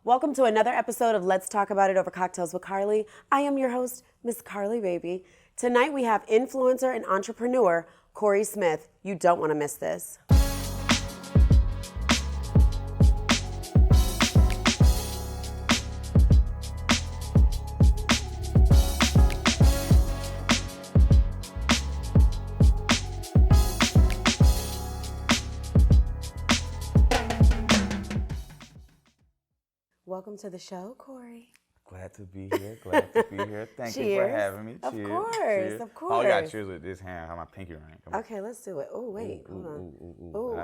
Welcome to another episode of Let's Talk About It Over Cocktails with Carly. I am your host, Miss Carly Baby. Tonight we have influencer and entrepreneur, Corey Smiff. You don't want to miss this. Welcome to the show, Corey. Glad to be here. Thank you for having me. Of Cheers. course, Cheers. of course. Oh, you got to cheers with this hand. I have my pinky ring. Come on. Okay, let's do it. Oh, wait, hold on. Ooh.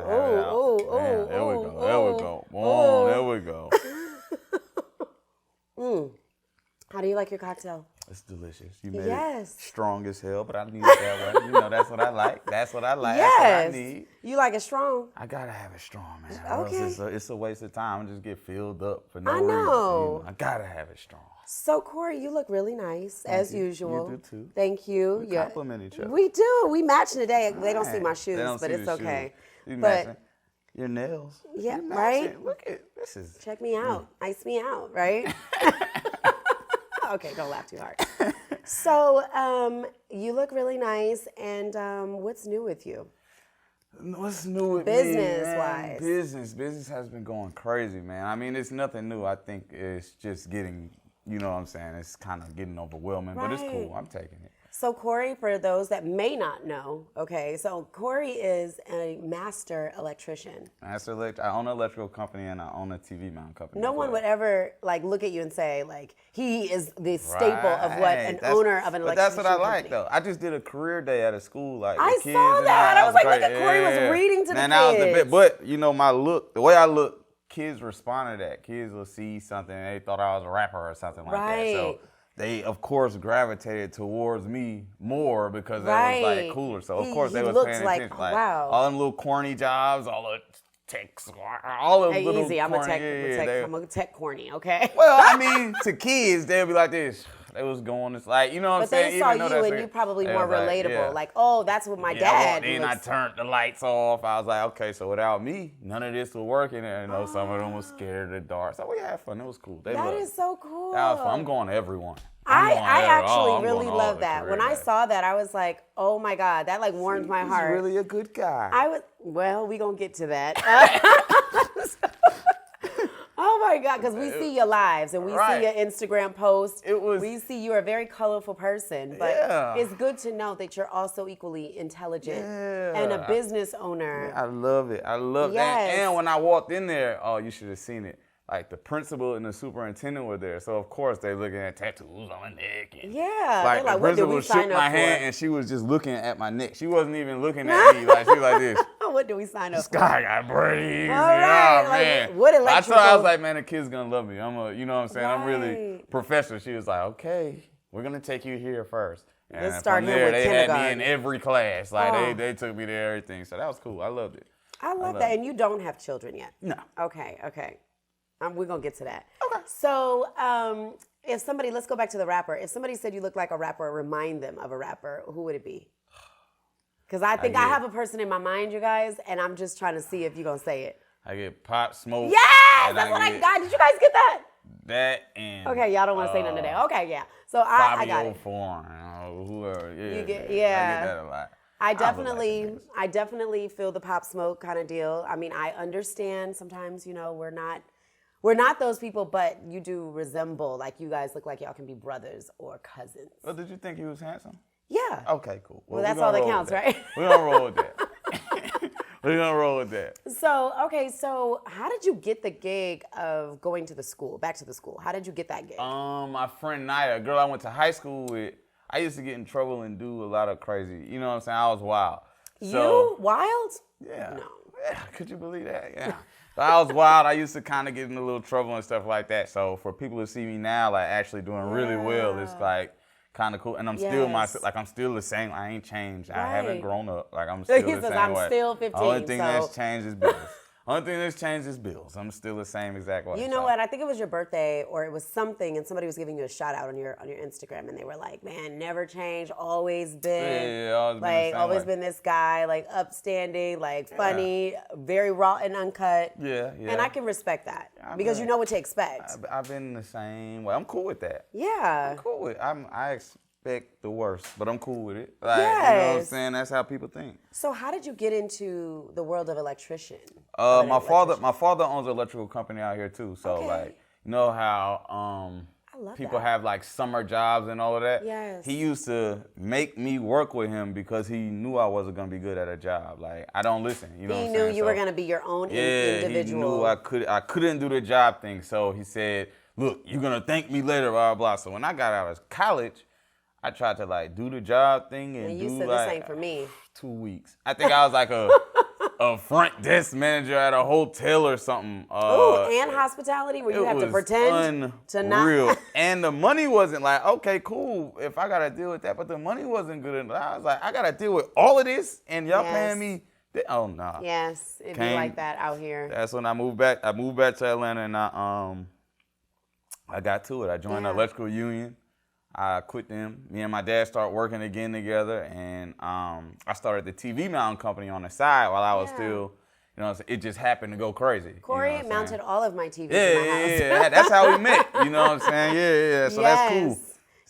There we go. Oh, there we go. How do you like your cocktail? It's delicious. You made Yes. it strong as hell, but I need it that way. You know, that's what I like. Yes. That's what I need. You like it strong? I gotta have it strong, man. Okay. Or else it's a waste of time. I just get filled up for no reason. know. You know, I gotta have it strong. So, Corey, you look really nice, as usual. You do too. Thank you. We compliment each other. We do. We matching today. They don't see my shoes, They don't but see it's the okay. shoes. You But matching your nails. Yeah, You right? matching. Look at this is. check me out. Ice me out, right? Okay, don't laugh too hard. So, you look really nice, and what's new with you? What's new with Business-wise? me, man? Business has been going crazy, man. I mean, it's nothing new. I think it's just getting, you know what I'm saying? It's kind of getting overwhelming, but it's cool. I'm taking it. So Corey, for those that may not know, okay, so Corey is a master electrician. I own an electrical company and I own a TV mount company. No one would ever look at you and say he is the staple of what an owner of an electrician. But that's what I like company. though. I just did a career day at a school, like I the kids saw and that. all. I was like, look great. at Corey was reading to the Man, that was the kids. bit. But you know, my look, the way I look, kids respond to that. Kids will see something and they thought I was a rapper or something like that. So they, of course, gravitated towards me more because it was like cooler. So of course they was paying attention. Wow. All them little corny jobs, all the techs, all the little easy. I'm corny. I'm a tech corny, okay? Well, I mean, to kids, they'll be like this. They was going this, you know what I'm saying? But they saw you and you probably more relatable. Oh, that's what my dad Then I turned the lights off. I was like, okay, so without me, none of this would work. And you know, some of them was scared of the dark. So we had fun. It was cool. That is so cool. That was fun. I'm going to everyone. I actually really love that. When I saw that, I was like, oh my God, that warmed my heart. He's really a good guy. Well, we gonna get to that. Oh my God, because we see your lives and we see your Instagram posts. We see you're a very colorful person, but it's good to know that you're also equally intelligent and a business owner. I love it. I love that. And when I walked in there, you should have seen it. Like the principal and the superintendent were there, so of course they looking at tattoos on my neck. And the what did we shook my hand and she was just looking at my neck. She wasn't even looking at me. She was like this. What do we sign up for? This guy got braids. All right. Man. What electrical? I was like, man, the kid's gonna love me. You know what I'm saying? I'm really professional. She was like, okay, we're gonna take you here first. And let's start from here there, with they kindergarten. had me in every class. They took me to everything. So that was cool. I loved it. I love that. And you don't have children yet? No. Okay. We're going to get to that. Okay. So if somebody, let's go back to the rapper. If somebody said you look like a rapper, remind them of a rapper, who would it be? Because I think I have a person in my mind, you guys, and I'm just trying to see if you're going to say it. I get Pop Smoke. Yes! That's what I got. Did you guys get that? That and... Okay, y'all don't want to say nothing today. Okay, yeah. So I got it. Whoever. You get, I get that a lot. I definitely feel the Pop Smoke kind of deal. I mean, I understand sometimes, we're not those people, but you do resemble, you guys look like y'all can be brothers or cousins. Well, did you think he was handsome? Yeah. Okay, cool. Well that's all that counts, right? We're going to roll with that. We're going to roll with that. So how did you get the gig of going to the school, back to the school? How did you get that gig? My friend Naya, a girl I went to high school with, I used to get in trouble and do a lot of crazy, you know what I'm saying? I was wild. You wild? Yeah. No. Yeah, could you believe that? Yeah. So I was wild. I used to kind of get in a little trouble and stuff like that. So for people to see me now, actually doing really well, it's kind of cool. And I'm still myself. I'm still the same. I ain't changed. I haven't grown up. I'm still the same way. I'm still 15. The only thing that's changed is business. Only thing that's changed is bills. I'm still the same exact way. You know what? I think it was your birthday or it was something, and somebody was giving you a shout out on your Instagram, and they were like, "Man, never changed, always been, always been this guy, like upstanding, like funny, very raw and uncut." Yeah. And I can respect that because you know what to expect. I've been the same way. I'm cool with that. Yeah. I'm cool with it. I expect the worst, but I'm cool with it. Like, yes. You know what I'm saying? That's how people think. So how did you get into the world of electrician? My father owns an electrical company out here too. So like, you know how people have like summer jobs and all of that? Yes. He used to make me work with him because he knew I wasn't gonna be good at a job. Like, I don't listen. You know what I'm saying? He knew you were gonna be your own individual. He knew I couldn't do the job thing. So he said, "Look, you're gonna thank me later, blah blah blah." So when I got out of college, I tried to like do the job thing and you do said like this ain't for me. 2 weeks. I think I was like a front desk manager at a hotel or something. And hospitality where you have to pretend to not. Real. And the money wasn't like, okay, cool, if I gotta deal with that, but the money wasn't good enough. I was like, I gotta deal with all of this and y'all paying me. Oh no. Nah. Yes, it'd be like that out here. That's when I moved back. I moved back to Atlanta and I got to it. I joined the electrical union. I quit them. Me and my dad started working again together, and I started the TV mounting company on the side while I was still, you know, it just happened to go crazy. Corey mounted all of my TVs in my house. Yeah, that's how we met. You know what I'm saying? Yeah. So that's cool.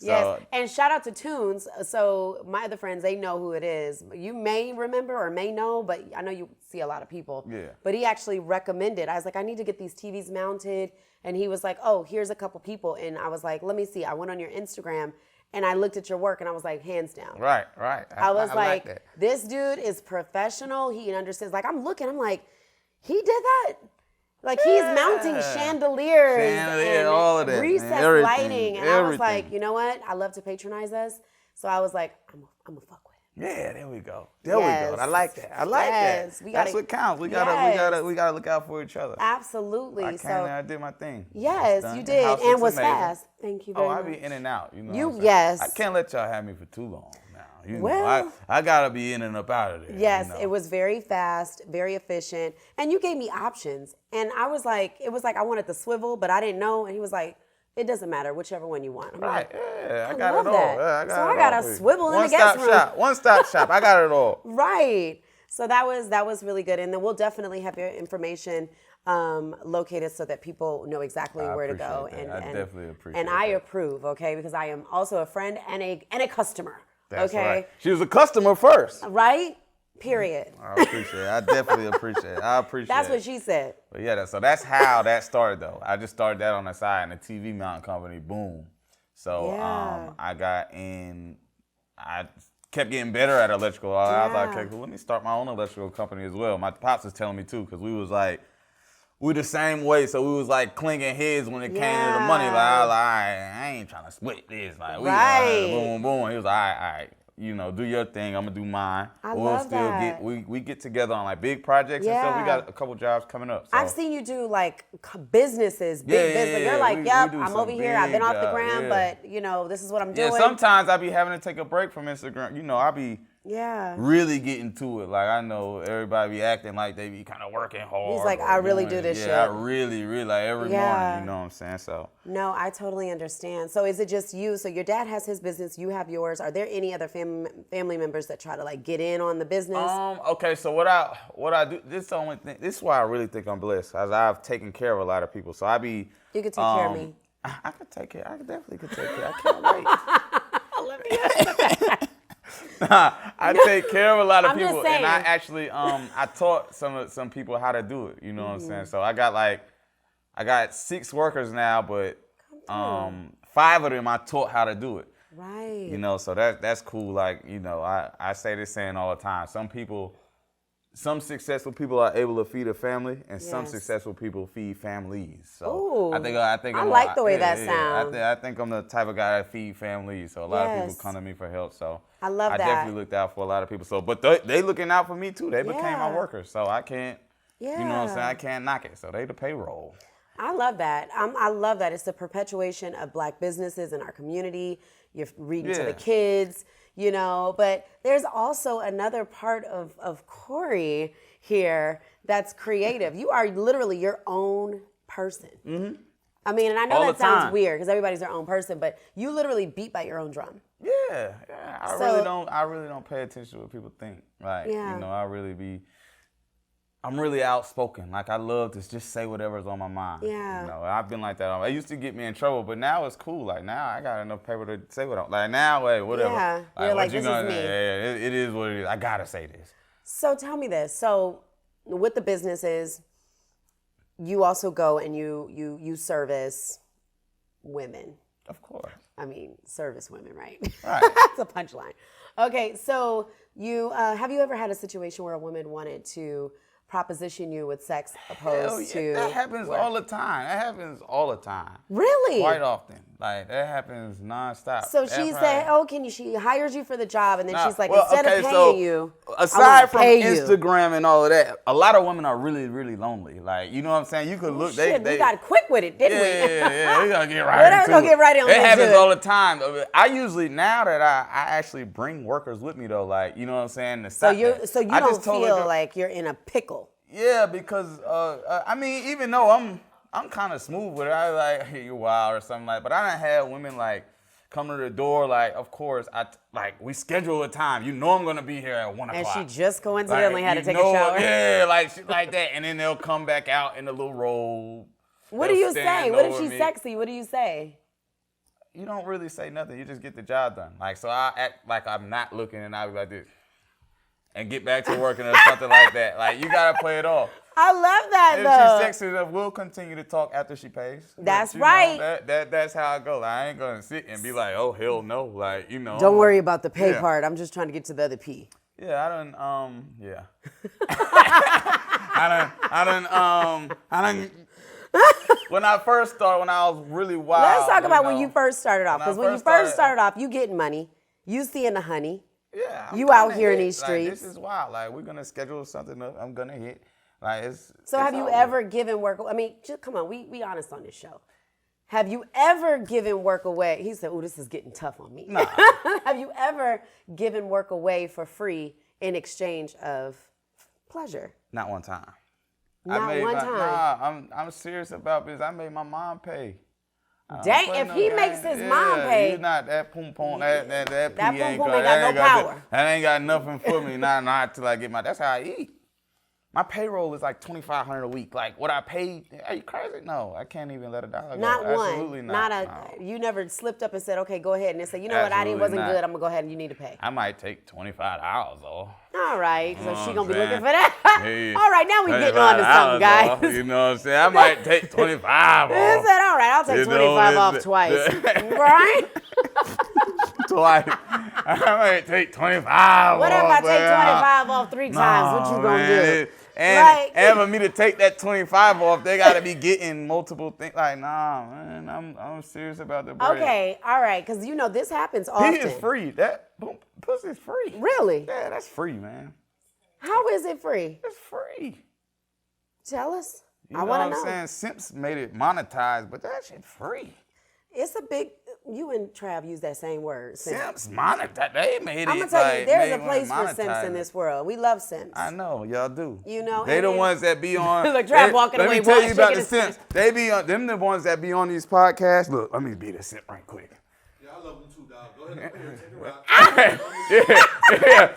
Yes, and shout out to Tunes. So my other friends, they know who it is. You may remember or may know, but I know you see a lot of people. Yeah. But he actually recommended. I was like, I need to get these TVs mounted. And he was like, oh, here's a couple people. And I was like, let me see. I went on your Instagram and I looked at your work and I was like, hands down. Right. I was like this dude is professional. He understands. Like, I'm looking, I'm like, he did that? Like, he's mounting chandeliers and all of that, recessed lighting. And I was like, you know what? I love to patronize us. So I was like, I'm going to fuck with him. Yeah, there we go. There we go. I like that. That. That's what counts. We gotta look out for each other. Absolutely. I did my thing. Yes, you did, and was fast. Thank you very much. I be in and out. You know. Yes. I can't let y'all have me for too long now. You know, I gotta be in and up out of there. Yes, you know? It was very fast, very efficient, and you gave me options. And I was like, it was like I wanted the swivel, but I didn't know. And he was like, it doesn't matter, whichever one you want. I'm like, I got it all. Yeah, I got a swivel in the guest room. One-stop shop. I got it all. Right. So that was really good. And then we'll definitely have your information located so that people know exactly where to go. And I definitely appreciate and I approve, okay, because I am also a friend and a customer. That's okay. Right. She was a customer first. Right? Period. I appreciate it. I definitely appreciate it. I appreciate That's it. what she said. But yeah, so that's how that started though. I just started that on the side and the TV mounting company, boom. So I got in, I kept getting better at electrical. I was like, okay, cool, let me start my own electrical company as well. My pops was telling me too, because we was like, we the same way, so we was like clinking heads when it came to the money. Like, I was like, I ain't trying to split this. Like, we boom, boom. He was like, all right. You know, do your thing. I'm gonna do mine. We'll still that. We get together on like big projects and stuff. We got a couple jobs coming up. So. I've seen you do like businesses, big business. You're like, I'm over here. I've been off the ground, but you know, this is what I'm doing. Yeah, sometimes I be having to take a break from Instagram. You know, I be really getting to it. Like I know everybody be acting like they be kind of working hard. He's like, I really do this shit. I really like every morning. You know what I'm saying? So. No, I totally understand. So is it just you? So your dad has his business, you have yours. Are there any other family members that try to like get in on the business? Okay, so what I do, this is the only thing. This is why I really think I'm blessed, as I've taken care of a lot of people. So I be. You could take care of me. I could take care. I definitely could take care. I can't wait. Let me ask I take care of a lot of people, and I actually I taught some people how to do it. You know what I'm saying? So I got 6 workers now, but 5 of them I taught how to do it. Right. You know, so that's cool. Like, you know, I say this saying all the time. Some successful people are able to feed a family, and some successful people feed families. So I like the way that sounds. I think I'm the type of guy that feed families. So a lot of people come to me for help. So I love that. I definitely looked out for a lot of people. So, but they looking out for me too. They became my workers. So I can't, you know what I'm saying? I can't knock it. So they the payroll. I love that. I love that. It's the perpetuation of Black businesses in our community. You're reading to the kids, you know. But there's also another part of Corey here that's creative. You are literally your own person. Mm-hmm. I mean, and I know that sounds weird because everybody's their own person, but you literally beat by your own drum. Yeah. I really don't pay attention to what people think. Like, you know, I'm really outspoken. Like, I love to just say whatever's on my mind. Yeah. You know, I've been like that. It used to get me in trouble, but now it's cool. Like, now I got enough paper to say what I'm, like, now, hey, whatever. Yeah. You're like, this is me. Yeah, it is what it is. I got to say this. So tell me this. So with the businesses, you also go and you service women. Of course. I mean, service women, right? Right. That's a punchline. Okay, so you have you ever had a situation where a woman wanted to proposition you with sex opposed to that happens all the time. Really? Quite often. Like, that happens nonstop. So she said, she hires you for the job, and then she's like, instead of paying you, aside from Instagram and all of that, a lot of women are really, really lonely. Like, you know what I'm saying? You could look, we got quick with it, didn't we? Yeah, we gotta get right into it. Get right on it happens all the time. I usually, now that I actually bring workers with me though, like, you know what I'm saying? So you don't feel like you're in a pickle. Yeah, because I mean, even though I'm kind of smooth with it, I like, hey, you're wild or something like. But I done had women like come to the door, like, of course, we schedule a time. You know I'm gonna be here at 1:00. And she just coincidentally had to take a shower. Yeah, like shit like that, and then they'll come back out in the little robe. What do you say? What if she's sexy? What do you say? You don't really say nothing. You just get the job done. Like, so I act like I'm not looking, and I be like this. And get back to working or something like that. Like, you gotta play it off. I love that, though. If she's sexy enough, we'll continue to talk after she pays. That's right. That's how it goes. I ain't gonna sit and be like, oh, hell no. Like, you know. Don't worry about the pay part. I'm just trying to get to the other P. Yeah, when I was really wild. Let's talk about when you first started off. Because when you first started off, you getting money. You seeing the honey. Yeah, you out here in these streets. Like, this is wild. Like, we're gonna schedule something up. I'm gonna hit. Like, it's. So have you ever given work? I mean, just come on. We honest on this show. Have you ever given work away? He said, "Oh, this is getting tough on me." Nah. Have you ever given work away for free in exchange of pleasure? Not one time. Not one time. Nah, I'm serious about this. I made my mom pay. Dang, if he makes his mom pay. He's not that poom poom, that That poom poom ain't got no power. That ain't got nothing for me, not till I get that's how I eat. My payroll is like $2,500 a week. Like, what I paid, are you crazy? No, I can't even let a dollar go. Not one. Absolutely not. No. You never slipped up and said, okay, go ahead. And they said, you know what, I wasn't good. I'm going to go ahead and you need to pay. I might take $25 though. All right. So she going to be looking for that. Hey, all right, now we getting on to something, guys. Off, you know what I'm saying? I might take 25 off. He said, all right, I'll take 25 off twice. Right? Twice. I might take 25 off. What if I take 25 off 3 times? What you going to do? And for me to take that 25 off, they got to be getting multiple things. Like, nah, man, I'm serious about the bread. Okay, all right, because you know this happens often. He is free. That pussy's free. Really? Yeah, that's free, man. How is it free? It's free. Tell us. I want to know. What I'm saying? Simps made it monetized, but that shit free. It's a big. You and Trav use that same word. Simps monetized. They made it. I'm gonna tell you, there's a place for Simps in this world. We love Simps. I know, y'all do. You know, they the ones that be on. Look, Trav walking away. Let me tell you about the Simps. They be on. Them the ones that be on these podcasts. Look, let me be the Simp right quick. Yeah, I love them too, dog. Go ahead and take it out.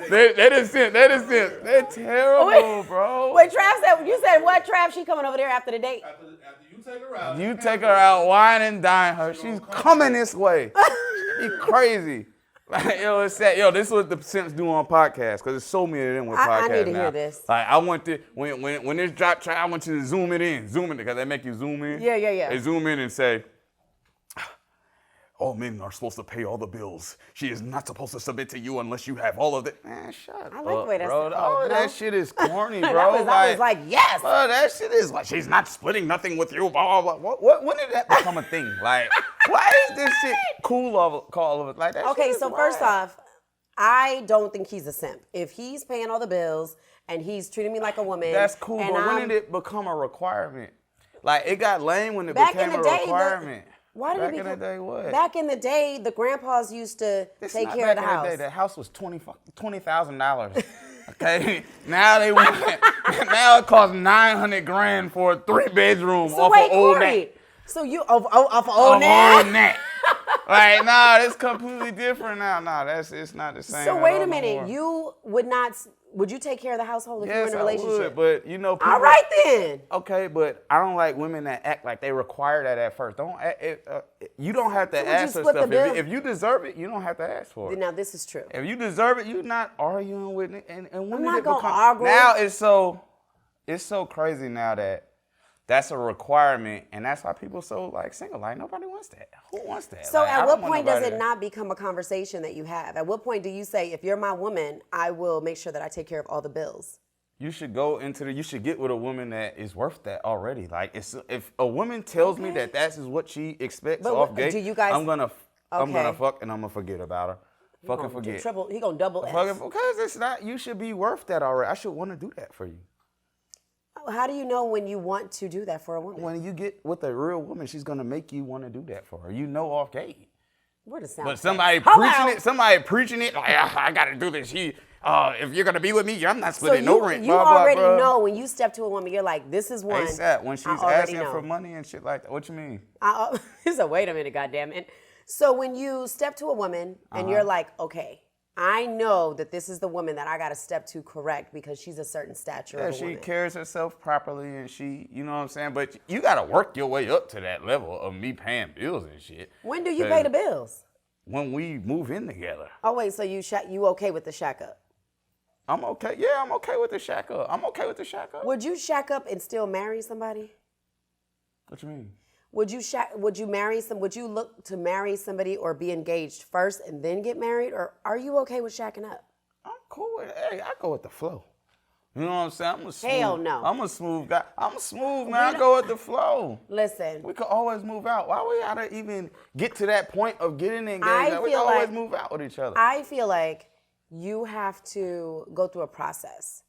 They the Simps. They the Simps. They're terrible, bro. Wait, Trav said. You said what? Trav? She coming over there after the date? After you take her out. You take her out, wine and dine her. She's coming this way. She crazy. Like, yo, it's sad. Yo, this is what the Simps do on podcasts, because there's so many of them with podcasts now. I need to hear this. Like, I want to, when this drop track, I want you to zoom it in, because they make you zoom in. Yeah. They zoom in and say, all men are supposed to pay all the bills. She is not supposed to submit to you unless you have all of it. Man, shut up, I like the way that's bro. That shit is corny, bro. I was like, yes. That shit is like, she's not splitting nothing with you, blah, blah, blah. When did that become a thing? Like, why is this shit cool all of it? Like, that okay, shit so first off, I don't think he's a simp. If he's paying all the bills and he's treating me like a woman. That's cool, but when did it become a requirement? Like, it got lame when it Back became in a the day, requirement. Why did Back it become? in the day, what? Back in the day, the grandpas used to This take not care of the back in house. Day. The house was $20,000. Okay, now they want. Now it costs $900,000 for a 3-bedroom So off wait, of old Corey. Nat. So you off old Old Nat? Nat. Like, nah, it's completely different now. Nah, it's not the same. So at wait all a minute, no more. you would not? Would you take care of the household if you were Yes, in a I relationship? would, but you know, people, All right then. Okay, but I don't like women that act like they require that at first. You don't have to So would you ask for split the stuff. bill? If you deserve it, you don't have to ask for it. Now this is true. If you deserve it, you're not arguing with it. And when not did it gonna become? argue. Now it's so crazy now that that's a requirement, and that's why people so like single. Like nobody wants that. Who wants that? So Like, I at don't what want point does nobody it not become a conversation that you have? At what point do you say, if you're my woman, I will make sure that I take care of all the bills? You should you should get with a woman that is worth that already. Like, if a woman tells me that is what she expects But off gate, do you guys- I'm gonna Okay. fuck and I'm gonna forget about her. Fucking forget. He gonna double S. Because it's not, you should be worth that already. I should want to do that for you. How do you know when you want to do that for a woman? When you get with a real woman, she's gonna make you want to do that for her. You know off gate. Where does sound? But somebody preaching it, like, I gotta do this. If you're gonna be with me, I'm not splitting no rent. You blah, blah, already blah. know when you step to a woman, you're like, this is one. ASAP, when she's I already asking know. for money and shit like that. What you mean? He said, wait a minute, goddamn it. So when you step to a woman and you're like, okay, I know that this is the woman that I got to step to correct because she's a certain stature of a She woman. carries herself properly and she, you know what I'm saying? But you got to work your way up to that level of me paying bills and shit. When do you pay the bills? When we move in together. Oh, wait, so you okay with the shack up? I'm okay. Yeah, I'm okay with the shack up. Would you shack up and still marry somebody? What you mean? Would you look to marry somebody or be engaged first and then get married? Or are you okay with shacking up? I'm cool with it. Hey, I go with the flow. You know what I'm saying? Hell no. I'm a smooth guy. I'm a smooth man. I go with the flow. Listen. We could always move out. Why we gotta even get to that point of getting engaged? We can always move out with each other. I feel like you have to go through a process.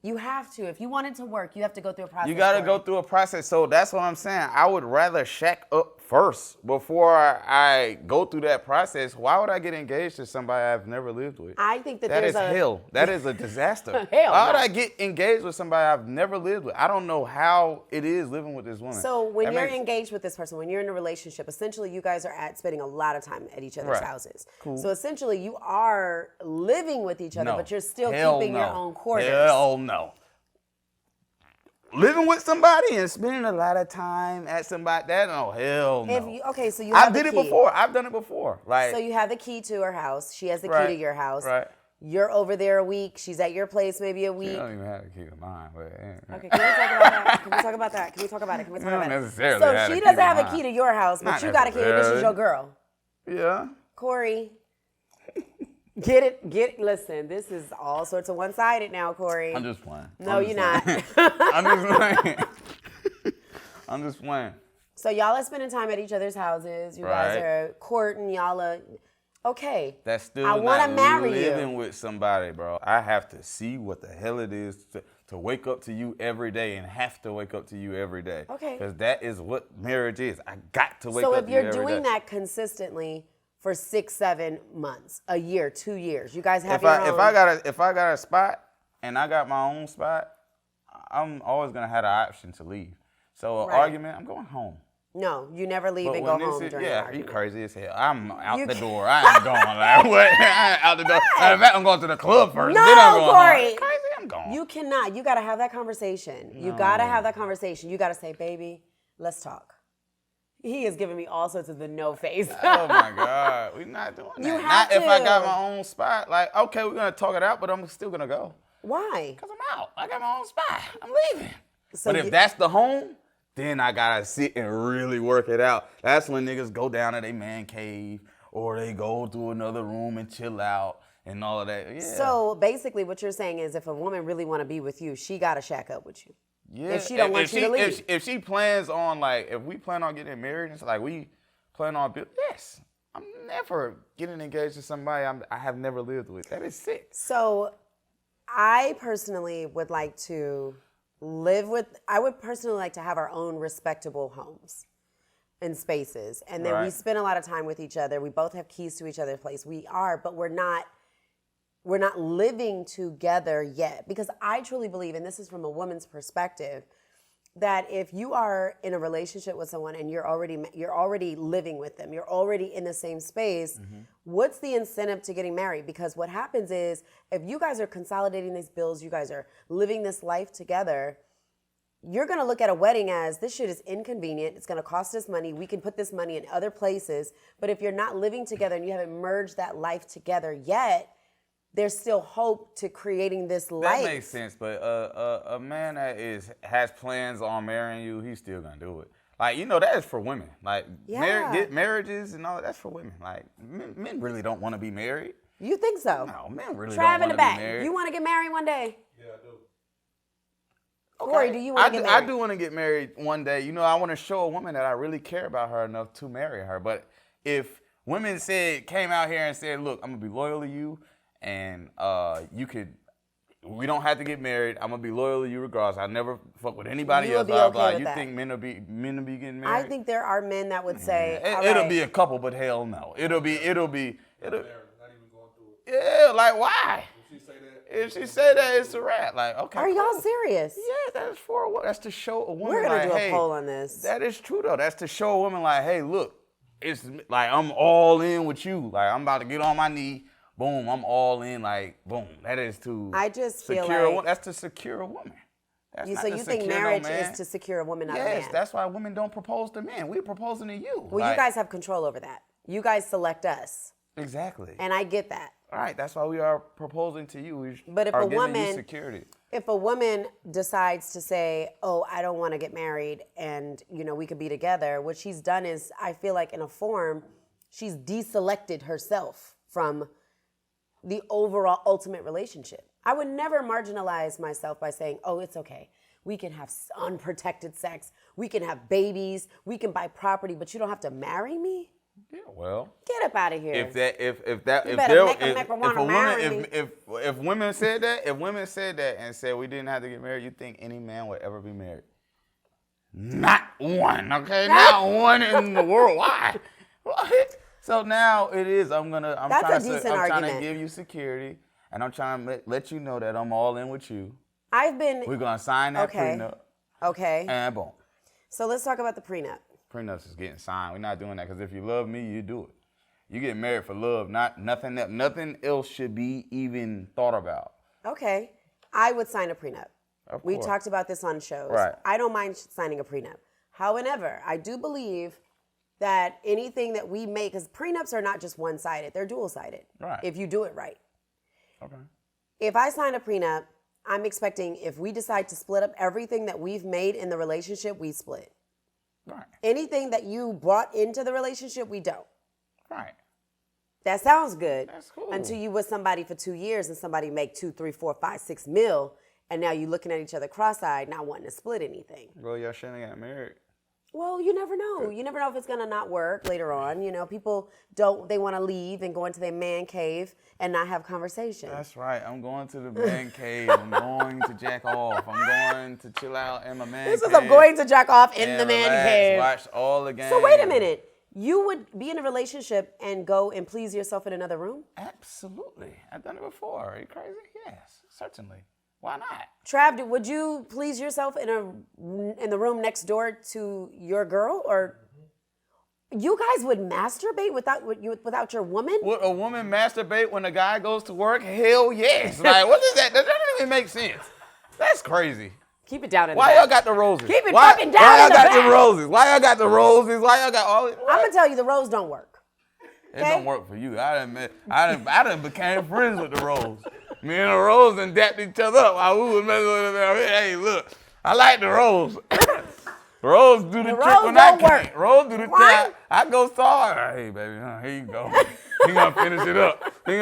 You have to. If you want it to work, you have to go through a process. You gotta go through a process. So that's what I'm saying. I would rather shack up first before I go through that process. Why would I get engaged to somebody I've never lived with? I think that that there's is hell. That is a disaster. Hell Why would no. I get engaged with somebody I've never lived with? I don't know how it is living with this woman. So when you're engaged with this person, when you're in a relationship, essentially you guys are spending a lot of time at each other's houses. Cool. So essentially you are living with each other, but you're still keeping your own quarters. Hell no. Living with somebody and spending a lot of time at somebody, hell no. So you have the key. I've done it before. Like, So you have the key to her house. She has the key Right, to your house. right. You're over there a week. She's at your place maybe a week. I don't even have a key to mine, but Okay, can we talk about that? Can we talk about that? Can we talk about it? Can we talk You don't about it? necessarily So have a she key doesn't to have a mine. key to your house, but Not you got a key and this is necessarily. your girl. Yeah. Corey, get it. Listen, this is all sorts of one-sided now, Corey. I'm just playing. No, you're not. I'm just playing. I'm just playing. So y'all are spending time at each other's houses. You guys Right. are courting. Y'all are okay. That's still I wanna not marry living you. with somebody, bro. I have to see what the hell it is to wake up to you every day and have to wake up to you every day. Okay. Because that is what marriage is. I got to wake So up if to you you're every doing day. that consistently for 6-7 months, a year, 2 years, you guys have If your I own. if I got a spot and I got my own spot, I'm always gonna have the option to leave. So an Right. argument, I'm going home. No, you never leave and when go home this is, during an you argument. crazy as hell. I'm out You the ca- door. I ain't going. Like, what? I ain't out the door. In fact, I'm going to the club first. No, then I'm going Corey. home. Crazy, I'm going. You cannot. You got to have that conversation. You got to have that conversation. You got to say, baby, let's talk. He is giving me all sorts of the no face. Oh my God, we're not doing that. You Not have if I got to. my own spot. Like, okay, we're gonna talk it out, but I'm still gonna go. Why? Cause I'm out. I got my own spot. I'm leaving. So but if that's the home, then I gotta sit and really work it out. That's when niggas go down to their man cave or they go to another room and chill out and all of that. Yeah. So basically what you're saying is if a woman really want to be with you, she got to shack up with you. yeah. If she don't want you to leave. If she plans on if we plan on getting married, it's like we plan on yes. I'm never getting engaged to somebody I have never lived with. That is sick. So I personally would like to I would personally like to have our own respectable homes and spaces. And then we spend a lot of time with each other. We both have keys to each other's place. But we're not living together yet. Because I truly believe, and this is from a woman's perspective, that if you are in a relationship with someone and you're already living with them, you're already in the same space, what's the incentive to getting married? Because what happens is, if you guys are consolidating these bills, you guys are living this life together, you're going to look at a wedding as, this shit is inconvenient, it's going to cost us money, we can put this money in other places. But if you're not living together and you haven't merged that life together yet, there's still hope to creating this life. That makes sense, but a man that has plans on marrying you, he's still gonna do it. Like, that is for women. Like, marriages and all that's for women. Like, men really don't want to be married. You think so? No, men really Trav don't want to be married. You want to get married one day? Yeah, I do. Okay. Corey, do you want to get married? I do want to get married one day. I want to show a woman that I really care about her enough to marry her. But if women came out here and said, look, I'm gonna be loyal to you, and we don't have to get married. I'm gonna be loyal to you regardless. I never fuck with anybody else. Blah, blah. You think men will be getting married? I think there are men that would say, it'll be a couple, but hell no. It'll be. Not even going through it. Yeah, like why? If she say that, it's a wrap. Like, okay. Are y'all serious? Yeah, that's to show a woman. We're gonna like, do hey, a poll on this. That is true though. That's to show a woman like, hey, look, it's like I'm all in with you. Like I'm about to get on my knee. Boom, I'm all in, like, boom. That is to feel like that's to secure a woman. So you think marriage is to secure a woman, not a man? Yes, that's why women don't propose to men. We're proposing to you. Well, you guys have control over that. You guys select us. Exactly. And I get that. All right, that's why we are proposing to you. But if a woman decides to say, oh, I don't want to get married and, we could be together, what she's done is, I feel like in a form, she's deselected herself from the overall ultimate relationship. I would never marginalize myself by saying, oh, it's okay. We can have unprotected sex. We can have babies. We can buy property, but you don't have to marry me? Yeah, well. Get up out of here. If women said that and said we didn't have to get married, you think any man would ever be married? Not one, okay? Not one in the world. Why? What? So now it is. I'm trying to give you security, and I'm trying to let you know that I'm all in with you. We're gonna sign that prenup. Okay. And boom. So let's talk about the prenup. Prenups is getting signed. We're not doing that because if you love me, you do it. You get married for love, nothing else should be even thought about. Okay. I would sign a prenup. Of course. We talked about this on shows. Right. I don't mind signing a prenup. However, I do believe that anything that we make, because prenups are not just one-sided, they're dual-sided. Right. If you do it right. Okay. If I sign a prenup, I'm expecting if we decide to split up everything that we've made in the relationship, we split. Right. Anything that you brought into the relationship, we don't. Right. That sounds good. That's cool. Until you with somebody for 2 years and somebody make 2, 3, 4, 5, 6 mil, and now you looking at each other cross-eyed, not wanting to split anything. Well, y'all shouldn't have got married. Well, you never know. You never know if it's going to not work later on. People they want to leave and go into their man cave and not have conversation. That's right. I'm going to the man cave. I'm going to jack off. I'm going to chill out in my man cave. This is I'm going to jack off in the man cave. Watch all the games. So wait a minute. You would be in a relationship and go and please yourself in another room? Absolutely. I've done it before. Are you crazy? Yes, certainly. Why not? Trav, would you please yourself in the room next door to your girl, or you guys would masturbate without your woman? Would a woman masturbate when a guy goes to work? Hell yes. Like, what is that? That doesn't even make sense. That's crazy. Keep it down in the back. Why y'all got the roses? Keep it fucking down in the back. Why y'all got the roses? Why y'all got the roses? Why y'all got all this? I'm gonna tell you, the rose don't work. It don't work for you. I done became friends with the rose. Me and the rose done dapped each other up while we was messing with them. Hey, look, I like the rose. Rose do the trick when I can't. Rose do the trick. I go sorry. Hey, baby, here you go. He gonna finish it up. He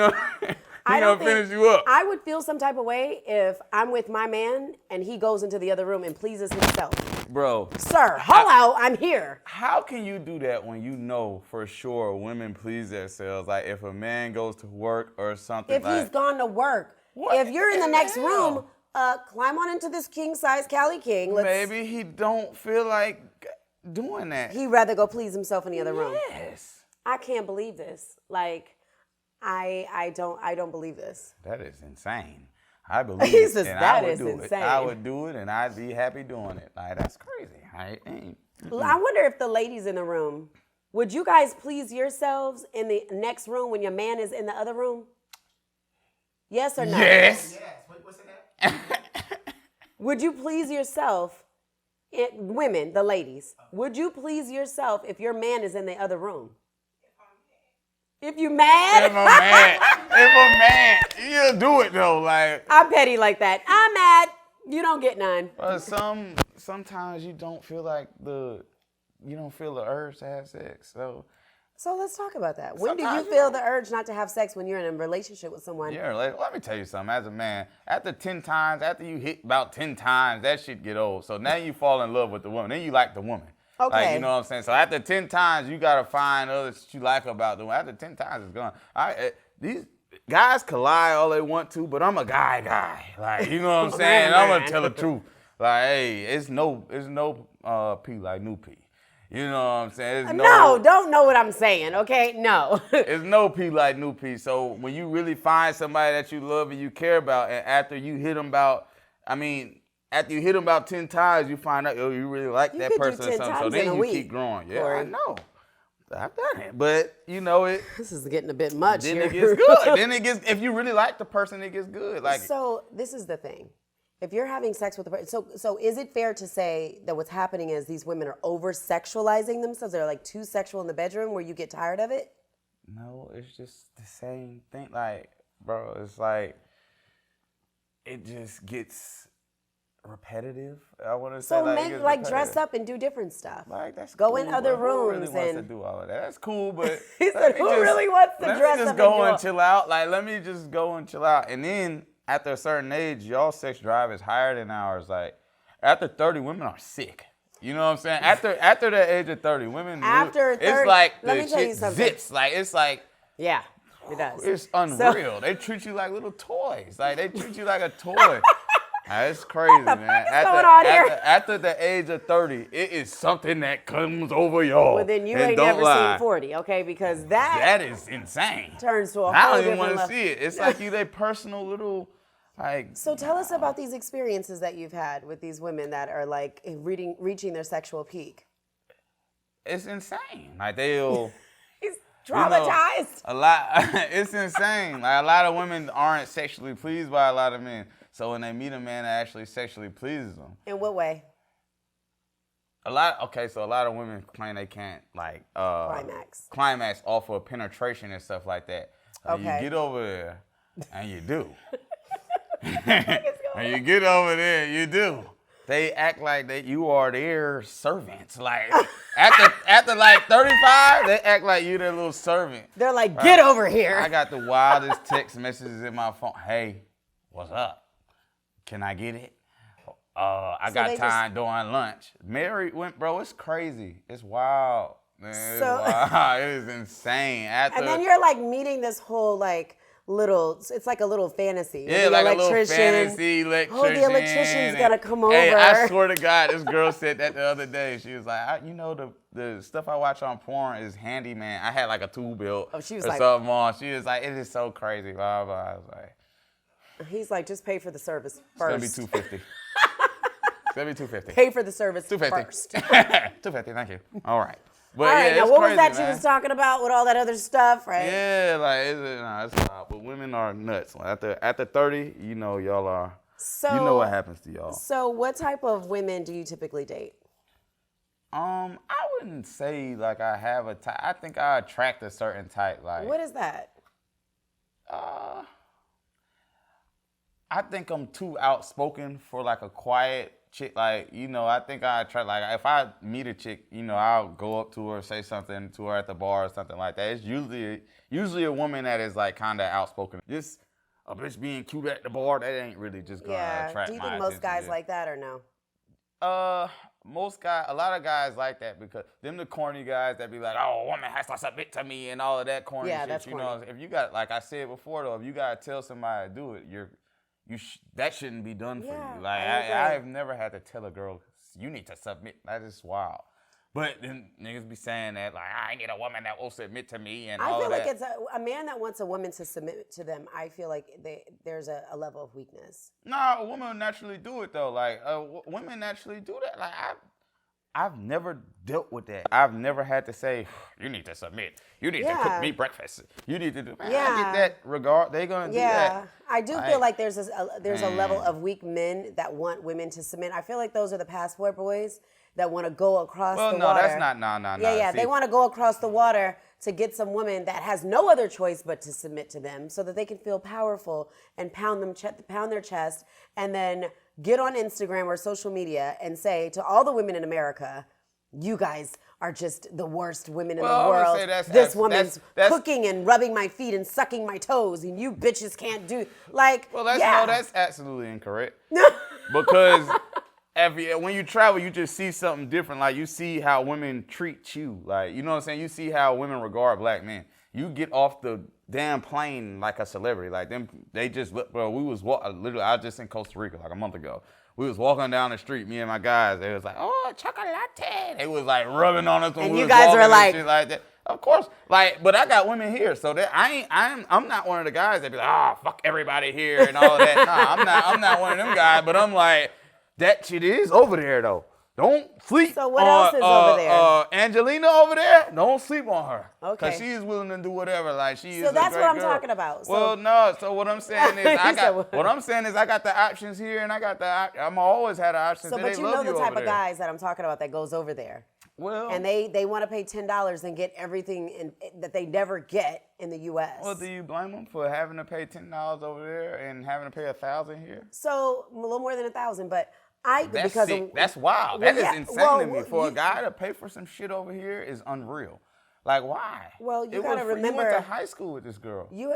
gonna finish you up. I would feel some type of way if I'm with my man and he goes into the other room and pleases himself. Bro. Sir, hello, I'm here. How can you do that when you know for sure women please themselves? Like if a man goes to work or something. If he's gone to work. If you're in the next room, climb on into this king size Cali King. Maybe he don't feel like doing that. He'd rather go please himself in the other room. Yes. I can't believe this. Like, I don't believe this. That is insane. I believe He says and that I would is do insane. it. I would do it, and I'd be happy doing it. Like, that's crazy. I wonder if the ladies in the room, would you guys please yourselves in the next room when your man is in the other room? Yes or no? Yes. What's that? Would you please yourself, women, the ladies, would you please yourself if your man is in the other room? If you mad? If I'm mad, you'll do it though. Like, I'm petty like that. I'm mad. You don't get none. but sometimes you don't feel like the urge to have sex. So let's talk about that. When do you Sometimes you feel don't. the urge not to have sex when you're in a relationship with someone? Yeah, like, let me tell you something. As a man, after you hit about 10 times, that shit get old. So now you fall in love with the woman. Then you like the woman. Okay. Like, you know what I'm saying? So after 10 times, you got to find others that you like about the woman. After 10 times, it's gone. These guys can lie all they want to, but I'm a guy. Like, you know what I'm saying? I'm going to tell the truth. Like, hey, it's no P like new P. You know what I'm saying? No, don't know what I'm saying, okay? No. It's no P like new P. So when you really find somebody that you love and you care about, and after you hit them about 10 times, you find out, you really like You that could do person or 10 something. So times then in a you week, keep growing. Yeah, Corey. I know. I've done it. But you know it. This is getting a bit much Then here. it gets good. Then it gets, if you really like the person, it gets good. Like, So this is the thing. If you're having sex with a person, so is it fair to say that what's happening is these women are over-sexualizing themselves? They're like too sexual in the bedroom where you get tired of it? no, it's just the same thing. Like, bro, it's like, it just gets repetitive. I want to say, So it make gets dress repetitive. up and do different stuff. Like, that's Go cool, in other but who really rooms wants to and do all of that? That's cool, but He let said, me "Who just- really wants to let dress me just up go and do and it?" chill out. Like, let me just go and chill out. And then after a certain age, y'all sex drive is higher than ours. Like, after 30, women are sick. You know what I'm saying? After the age of 30, women After 30 it's like let the me tell you shit something. zips. Like, it's like, Yeah, it does. it's unreal. They treat you like little toys. Like, they treat you like a toy. It's crazy, man. going on here? After the age of 30, it is something that comes over y'all. Well, then you And ain't don't never lie. seen 40, okay? Because that That is insane. turns to a I whole don't even different want to level. see it. It's like you their personal little, like. So tell us about these experiences that you've had with these women that are like reaching their sexual peak. It's insane. Like, they'll. He's you know, traumatized. a lot. It's insane. Like, a lot of women aren't sexually pleased by a lot of men. So when they meet a man that actually sexually pleases them, In what way? so a lot of women claim they can't climax off of penetration and stuff like that. And Okay. you get over there and you do. And you get over there, you do. They act like that you are their servants. Like, after like 35, they act like you their little servant. They're like, get over here. I got the wildest text messages in my phone. Hey, what's up? Can I get it? I got they time during lunch. Mary went, bro, it's crazy. It's wild. Man, it's So- wild. It is insane. And then you're like meeting this whole like it's like a little fantasy. yeah, The like a little electrician. fantasy electrician. Oh, the electrician's and- gotta come Hey, over. I swear to God, this girl said that the other day. She was like, the stuff I watch on porn is handyman. I had like a tool belt she was or like- something on. She was like, it is so crazy. Blah, blah. I was like, He's like, just pay for the service it's going to be first. $250. It's going to be $250. Pay for the service $250. first. $250, thank you. All right. But All right, yeah, now it's what crazy, was that man. you was talking about with all that other stuff, right? Yeah, like, it's wild. But women are nuts. Like, after 30, you know, y'all are, So, you know what happens to y'all. So what type of women do you typically date? I wouldn't say like I have a type. I think I attract a certain type. Like, What is that? I think I'm too outspoken for like a quiet chick. Like, you know, I think I attract, like, if I meet a chick, you know, I'll go up to her, say something to her at the bar or something like that. It's usually a woman that is like kind of outspoken. Just a bitch being cute at the bar, that ain't really just gonna attract Do you my think most attention, guys yeah. like that or no? A lot of guys like that because them the corny guys that be like, oh, a woman has to submit to me and all of that corny Yeah, shit. that's you know, corny. if you got, like I said before though, if you gotta tell somebody to do it, that shouldn't be done for Yeah, you. Like I have never had to tell a girl you need to submit. That is wild. But then niggas be saying that like I need a woman that will submit to me and all I feel that. like it's a man that wants a woman to submit to them. I feel like there's a level of weakness. No, a woman naturally do it though. Like women naturally do that. Like I've never dealt with that. I've never had to say you need to submit. You need to cook me breakfast. You need to do. Man, I get that regard. They gonna do that. Yeah, I do feel like there's a level of weak men that want women to submit. I feel like those are the passport boys that want to go across the water. Well, no, that's not, no. Yeah, See, they want to go across the water to get some woman that has no other choice but to submit to them so that they can feel powerful and pound their chest and then get on Instagram or social media and say to all the women in America, you guys are just the worst women in the world. This woman's cooking and rubbing my feet and sucking my toes and you bitches can't do, like, well, that's absolutely incorrect. Because when you travel, you just see something different. Like, you see how women treat you. Like, you know what I'm saying? You see how women regard black men. You get off the damn plane like a celebrity. Like, they just, bro, we was literally, I was just in Costa Rica like a month ago. We was walking down the street, me and my guys. They was like, oh, chocolate. They was like rubbing on us when and we you was guys walking were and like, shit like that. Of course, like, but I got women here, so that I'm not one of the guys that be like, oh, fuck everybody here and all that. Nah, I'm not one of them guys. But I'm like, that shit is over there though. Don't sleep So what else is over there? Angelina over there, don't sleep on her. Okay. Because she is willing to do whatever. Like, she is a So that's great what I'm girl. talking about. So. Well, no. So what I'm saying is I said got the options here, and I'm always had the options. So, and but they you love know the you type over of there. guys that I'm talking about that goes over there. Well, And they want to pay $10 and get everything that they never get in the U.S. Well, do you blame them for having to pay $10 over there and having to pay $1,000 here? So a little more than $1,000, but That's because sick. of, That's wild. Well, That is yeah, insane well, to me. For you- a guy to pay for some shit over here is unreal. Like, why? Well, you It gotta was free. remember- You went to high school with this girl. you.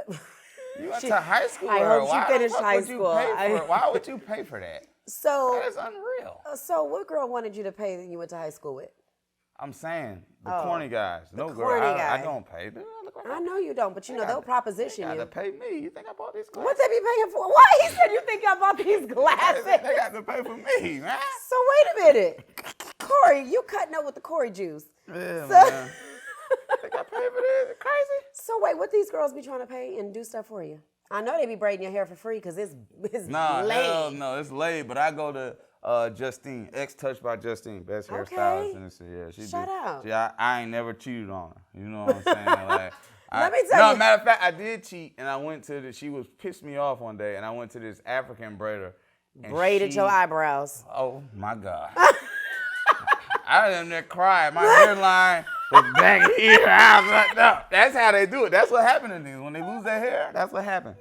You went to high school I with her. hope she Why the finished fuck high would you school. pay for it? Why would you pay for that? So That is unreal. so what girl wanted you to pay that you went to high school with? I'm saying, the Oh, corny guys. No girl, corny I guy. don't pay. Dude, look like I know you don't, but you know they'll proposition They you. got to pay me. You think I bought these glasses? What they be paying for? What? He said you think I bought these glasses. They got to pay for me, man. So wait a minute, Corey, you cutting up with the Corey juice. Yeah, So- man. They got to pay for this. It's crazy. So wait, what these girls be trying to pay and do stuff for you? I know they be braiding your hair for free because it's Nah, lame. hell no, it's late. But I go to Justine, Touched by Justine, best Okay. hairstylist in the city. Yeah, she Shout do. out. See, I ain't never cheated on her. You know what I'm saying? Like, Let me tell you. No, matter of fact, I did cheat, and I went to she was pissed me off one day, and I went to this African braider. and Braided your eyebrows. Oh my God. I didn't there cry. My hairline was back here. I was like, no. That's how they do it. That's what happened to them. When they lose their hair, that's what happened.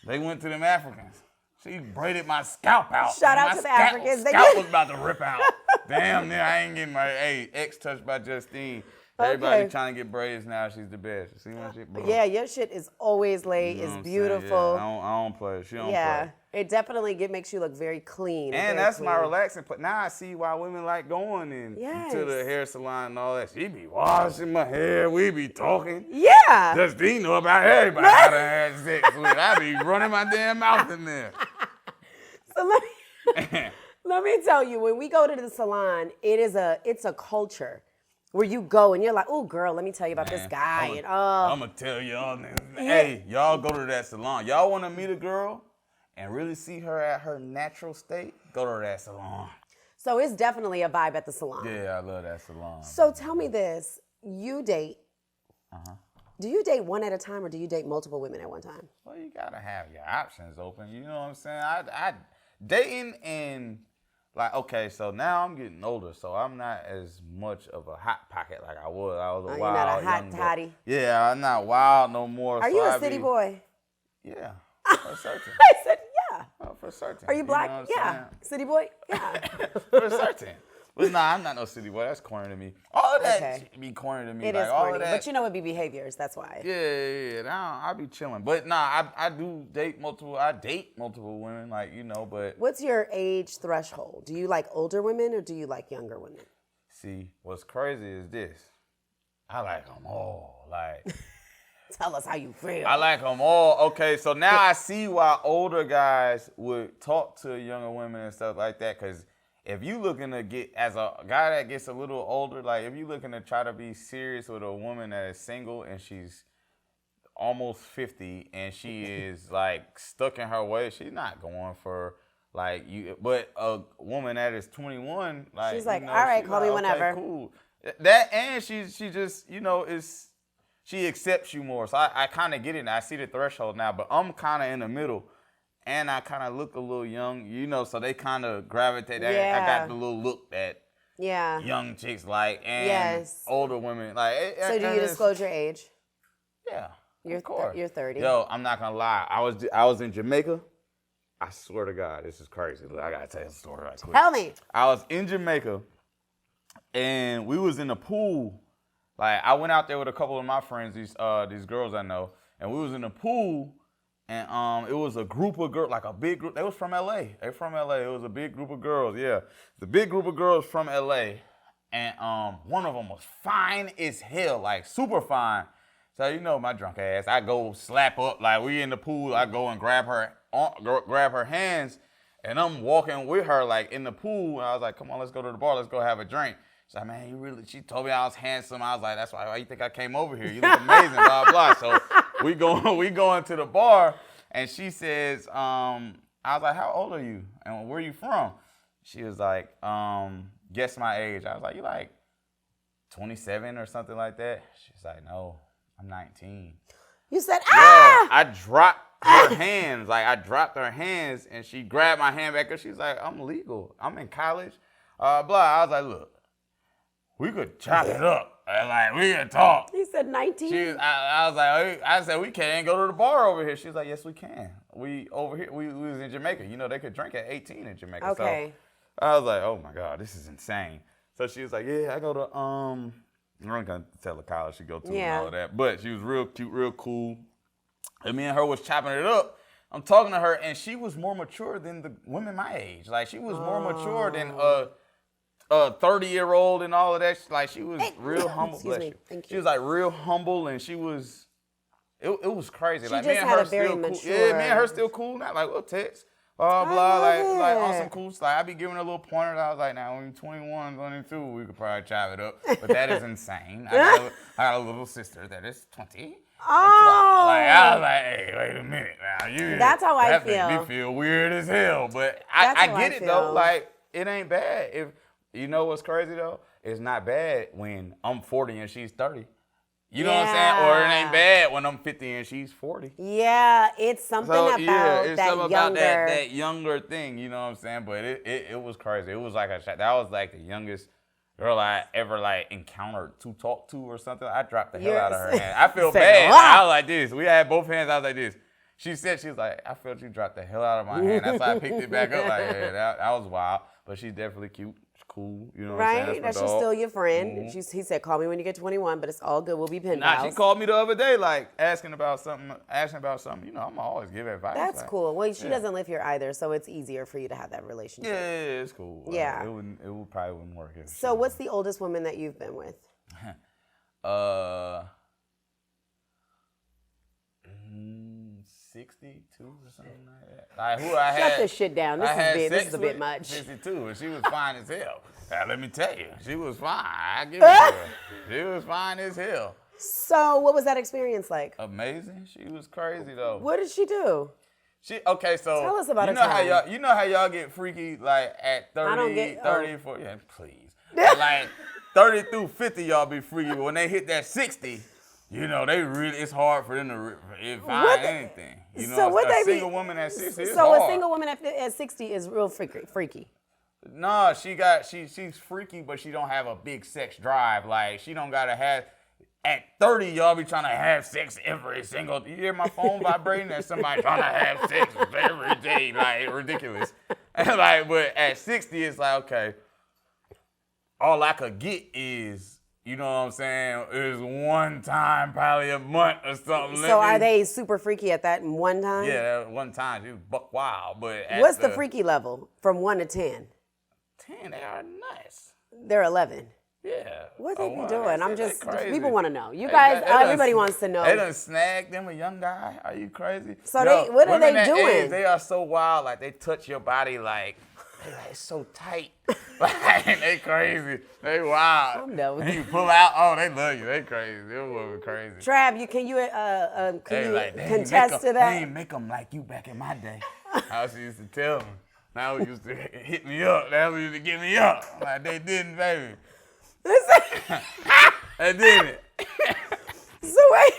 They went to them Africans. She braided my scalp out. Shout out My to the Africans. They Scalp did. was about to rip out. Damn, near I ain't getting my Touched by Justine. Everybody Okay. trying to get braids now. She's the best. See my shit, bro? Yeah, your shit is always laid. You know It's what I'm saying? beautiful. Yeah, I don't play. She don't Yeah, play. it definitely makes you look very clean. And very that's my clean. relaxing part. Now I see why women like going in Yes. to the hair salon and all that. She be washing my hair. We be talking. Yeah. Justine know about everybody how to have sex with. I be running my damn mouth in there. So let me tell you, when we go to the salon, it's a culture where you go and you're like, oh girl, let me tell you about this guy. And I'm going to tell y'all. Hey, y'all go to that salon. Y'all want to meet a girl and really see her at her natural state? Go to that salon. so it's definitely a vibe at the salon. Yeah, I love that salon. So tell me this, you date. Uh-huh. Do you date one at a time or do you date multiple women at one time? Well, you got to have your options open. You know what I'm saying? I dating and... Like, okay, so now I'm getting older, so I'm not as much of a hot pocket like I was. I was a Oh, wild you're not a hot young boy. toddy? Yeah, I'm not wild no more. Are so you a I city be- boy? Yeah, for certain. I said, yeah. For certain. Are you black? know what I'm Yeah. saying? City boy? Yeah. For certain. But nah, I'm not no city boy. That's corny to me. All of that Okay. be corny to me. It like, is all corny, of that, but you know it be behaviors, that's why. Yeah. Nah, I be chilling. But nah, I do date multiple. I date multiple women, like, you know, but... What's your age threshold? Do you like older women or do you like younger women? See, what's crazy is this. I like them all. Like, Tell us how you feel. I like them all. Okay, so now I see why older guys would talk to younger women and stuff like that. Because if you looking to get, as a guy that gets a little older, like if you looking to try to be serious with a woman that is single and she's almost 50 and she is like stuck in her ways, she's not going for like you. But a woman that is 21, like she's like, all right, call me whenever. Cool. That and she just is. She accepts you more. So I kind of get it. I see the threshold now, but I'm kind of in the middle. And I kind of look a little young, so they kind of gravitate. Yeah. I got the little look that young chicks like and older women like. So do you disclose your age? Yeah. You're 30. Yo, I'm not going to lie. I was in Jamaica. I swear to God, this is crazy. Look, I got to tell you a story right quick. Tell me. I was in Jamaica, and we was in the pool. Like, I went out there with a couple of my friends, these girls I know, and we was in the pool, and it was a group of girls, like a big group. They was from L.A. They from L.A. It was a big group of girls, yeah. The big group of girls from L.A., and one of them was fine as hell, like super fine. So, my drunk ass, I go slap up, like we in the pool, I go and grab her hands, and I'm walking with her, like in the pool, and I was like, come on, let's go to the bar, let's go have a drink. She's like, man, she told me I was handsome. I was like, that's why you think I came over here. You look amazing, blah, blah. So we going to the bar, and she says, I was like, how old are you? And where are you from? She was like, guess my age. I was like, you like 27 or something like that? She's like, no, I'm 19. You said, Yeah, I dropped her hands. Like, I dropped her hands, and she grabbed my hand back up. She's like, I'm legal. I'm in college. Blah. I was like, look. We could chop it up, like we could talk. He said 19. I was like, I said we can't go to the bar over here. She was like, yes, we can. We over here. We was in Jamaica. They could drink at 18 in Jamaica. Okay. So I was like, oh my God, this is insane. So she was like, yeah, I go to I'm not gonna tell the college she go to and all of that, but she was real cute, real cool. And me and her was chopping it up. I'm talking to her, and she was more mature than the women my age. Like she was more mature than 30-year-old and all of that. Like she was real humble. Excuse me. Thank you. She was like real humble, and she was. It was crazy. She like just me and had her a very still mature. cool. Yeah, me and her still cool now. Like we'll text, blah blah. Like on some cool stuff. I be giving her a little pointers. I was like, now when you're 21, 22, we could probably chop it up. But that is insane. I got a little sister that is 20. Oh. Like I was like, hey, wait a minute now. That's how I that feel. Make me feel weird as hell. But I get it though. Like it ain't bad if. You know what's crazy though? It's not bad when I'm 40 and she's 30. You know what I'm saying? Or it ain't bad when I'm 50 and she's 40. Yeah, it's something about it's that something younger. About that younger thing. You know what I'm saying? But it was crazy. It was like that was like the youngest girl I ever like encountered to talk to or something. I dropped the hell out of her hand. I feel bad. I was like this. We had both hands. I was like this. She was like, I felt you dropped the hell out of my hand. That's why I picked it back up. Like, yeah, that was wild. But she's definitely cute. Cool, you know what I'm saying? Right, she's still your friend. Mm-hmm. He said, call me when you get 21, but it's all good. We'll be pen pals. She called me the other day, like, asking about something. I'm always give advice. That's cool. Well, she doesn't live here either, so it's easier for you to have that relationship. Yeah, it's cool. Yeah. It probably wouldn't work here. So what's the oldest woman that you've been with? 62 or something like that. Like who I had. Shut this shit down. This is a bit much. 62, and she was fine as hell. Now, let me tell you, she was fine. I give it to her. She was fine as hell. So, what was that experience like? Amazing. She was crazy though. What did she do? So tell us about you know how y'all get freaky like at 30, 40. Yeah, please. Like 30 through 50, y'all be freaky. But when they hit that 60. It's hard for them to find anything. A single woman at 60 is hard. So a single woman at 60 is real freaky. No, she's freaky, but she don't have a big sex drive. Like, she don't gotta have, at 30, y'all be trying to have sex every single, you hear my phone vibrating? There's somebody trying to have sex every day. Like, ridiculous. And like, but at 60, it's like, okay, all I could get is, you know what I'm saying? Is one time, probably a month or something. So are they super freaky at that one time? Yeah, one time. She was buck wild. But what's the freaky level from 1 to 10? 10, they are nice. They're 11. Yeah. What they be doing? I'm just, crazy. people want to know. You guys, everybody wants to know. They done snagged them a young guy. Are you crazy? So what are they doing? Age, they are so wild. Like they touch your body like it's so tight. Like they crazy. They wild. I'm done with and you pull out. Oh, they love you. They crazy. They women crazy. Trav, can you contest to that? They ain't make them like you back in my day. I used to tell them. Now used to hit me up. Now used to get me up. Like they didn't, baby. They did it. So wait.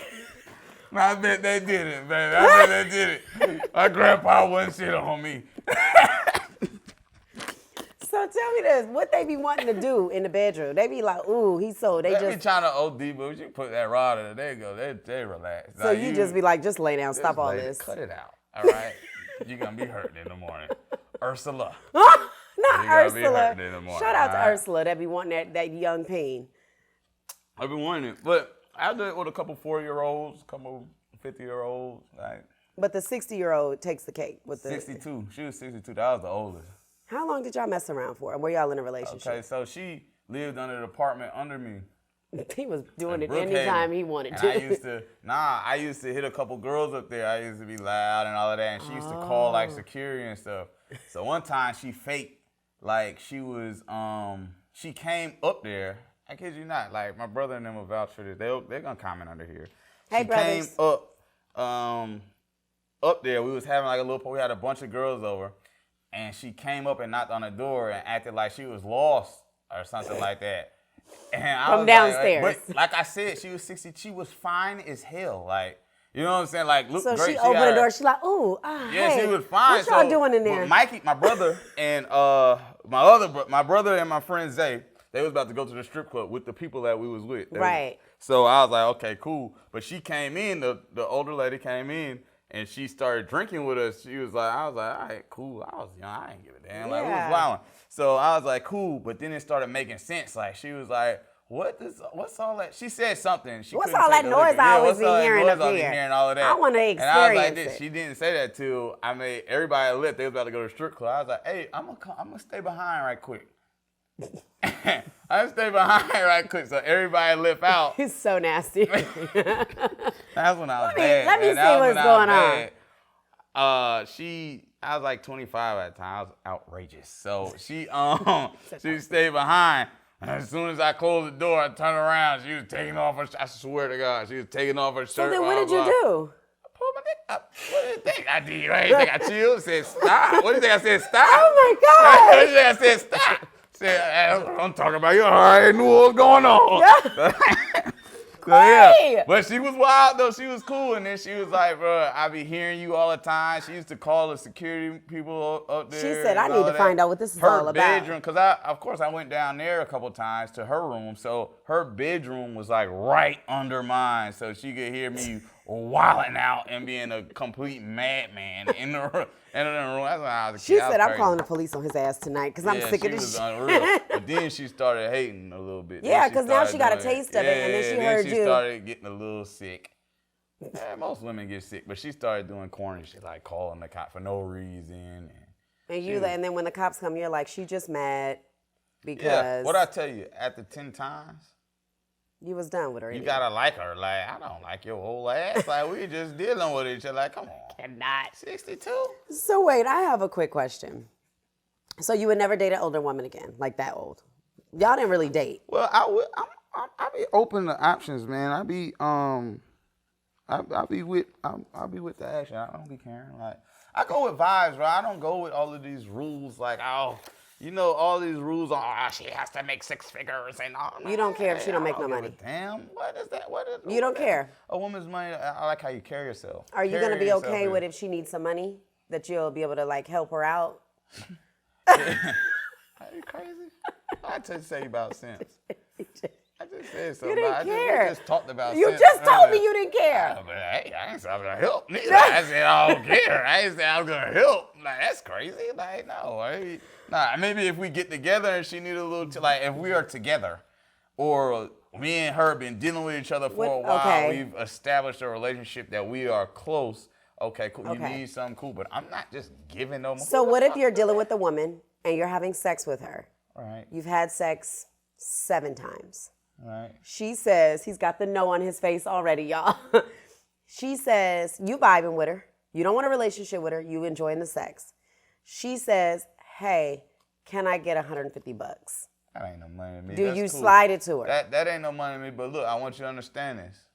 I bet they did it, baby. I bet they did it. My grandpa wouldn't shit on me. So tell me this, what they be wanting to do in the bedroom? They be like, ooh, he's so, they be trying to OD, but you put that rod in there, they go, they relax. So like, you just be like, just lay down, stop all this. Cut it out, all right? You're going to be hurting in the morning. Ursula. Not Ursula. Shout out to Ursula that be wanting that young pain. I've been wanting it, but I did it with a couple 4-year-olds, a couple 50-year-olds. Like. But the 60-year-old takes the cake. With the 62. She was 62. That was the oldest. How long did y'all mess around for? And were y'all in a relationship? Okay, so she lived under the apartment under me. He was doing it anytime he wanted to. I used to hit a couple girls up there. I used to be loud and all of that. And she used to call like security and stuff. So one time she faked like she was, she came up there. I kid you not. Like my brother and them will vouch for this. They're going to comment under here. Hey, brothers. She came up there. We was having like a little, we had a bunch of girls over. And she came up and knocked on the door and acted like she was lost or something like that. And I From downstairs. But like I said, she was 60. She was fine as hell. Like, you know what I'm saying? Like, look so great. She opened the door. She's like, ooh, yeah, hey, she was fine. What y'all doing in there? Mikey, my brother, and my brother and my friend Zay, they was about to go to the strip club with the people that we was with. Right. So I was like, okay, cool. But she came in. The older lady came in. And she started drinking with us. I was like, all right, cool. I was young. I didn't give a damn. Like, we was wilding. So I was like, cool. But then it started making sense. Like, she was like, what's all that? She said something. What's all that noise I always be hearing up here? Hearing all of that. I want to experience and I was like, this. She didn't say that till I made everybody lit. They was about to go to the strip club. I was like, hey, I'm gonna stay behind right quick. I stay behind right quick so everybody lip out. He's so nasty. That's when I was bad. Let me see what's going on. I was like 25 at the time. I was outrageous. So she stayed behind. And as soon as I closed the door, I turned around. She was taking off her. I swear to God, she was taking off her shirt. So then, what did you do? I pulled my dick up. What do you think I did? I didn't think I chilled. Said stop. What do you think I said? Stop. Oh my God. What do you think I said? Stop. I'm talking about you. I already knew what was going on. Yeah. So, yeah. But she was wild though. She was cool, and then she was like, "Bro, I be hearing you all the time." She used to call the security people up there. She said, "I need to find out what this is all about." Her bedroom, because I went down there a couple times to her room, so her bedroom was like right under mine, so she could hear me wilding out and being a complete madman in the room. That's when I was a kid. She said, "I'm calling the police on his ass tonight because I'm sick of this shit." Unreal. But then she started hating a little bit. Yeah, because now she got a taste of it, and then she heard you. She started getting a little sick. Yeah, most women get sick, but she started doing corny shit like calling the cop for no reason. And then when the cops come, you're like, she just mad because. Yeah, what I tell you, after 10 times. You was done with her. You gotta like her. Like, I don't like your whole ass. Like, we just dealing with each other. Like, come on. Cannot. 62. So wait, I have a quick question. So you would never date an older woman again, like that old? Y'all didn't really date. Well, I be open to options, man. I be with the action. I don't be caring. Like, I go with vibes, bro. I don't go with all of these rules. Like, all these rules on, she has to make 6 figures and all. You don't care if she don't make no money. Damn, what is that? You don't care. A woman's money. I like how you carry yourself. Are you gonna be okay with if she needs some money, that you'll be able to like help her out? Are you crazy? I just say about Simps. I just said something. You didn't care. I just talked about You Simps. just told me you didn't care. But hey, I ain't said I was gonna help neither. I said I don't care. I ain't said I was gonna help. Like, that's crazy. Like, no. Maybe if we get together and she need a little, like, if we are together, or me and her been dealing with each other for a while, we've established a relationship that we are close. Okay, cool. You need something cool, but I'm not just giving no more. So what if you're dealing with a woman and you're having sex with her? All right. You've had sex 7 times. Right. She says, he's got the no on his face already, y'all. She says, you vibing with her. You don't want a relationship with her. You enjoying the sex. She says, hey, can I get $150? That ain't no money to me. Do That's you cool. slide it to her? That ain't no money to me. But look, I want you to understand this.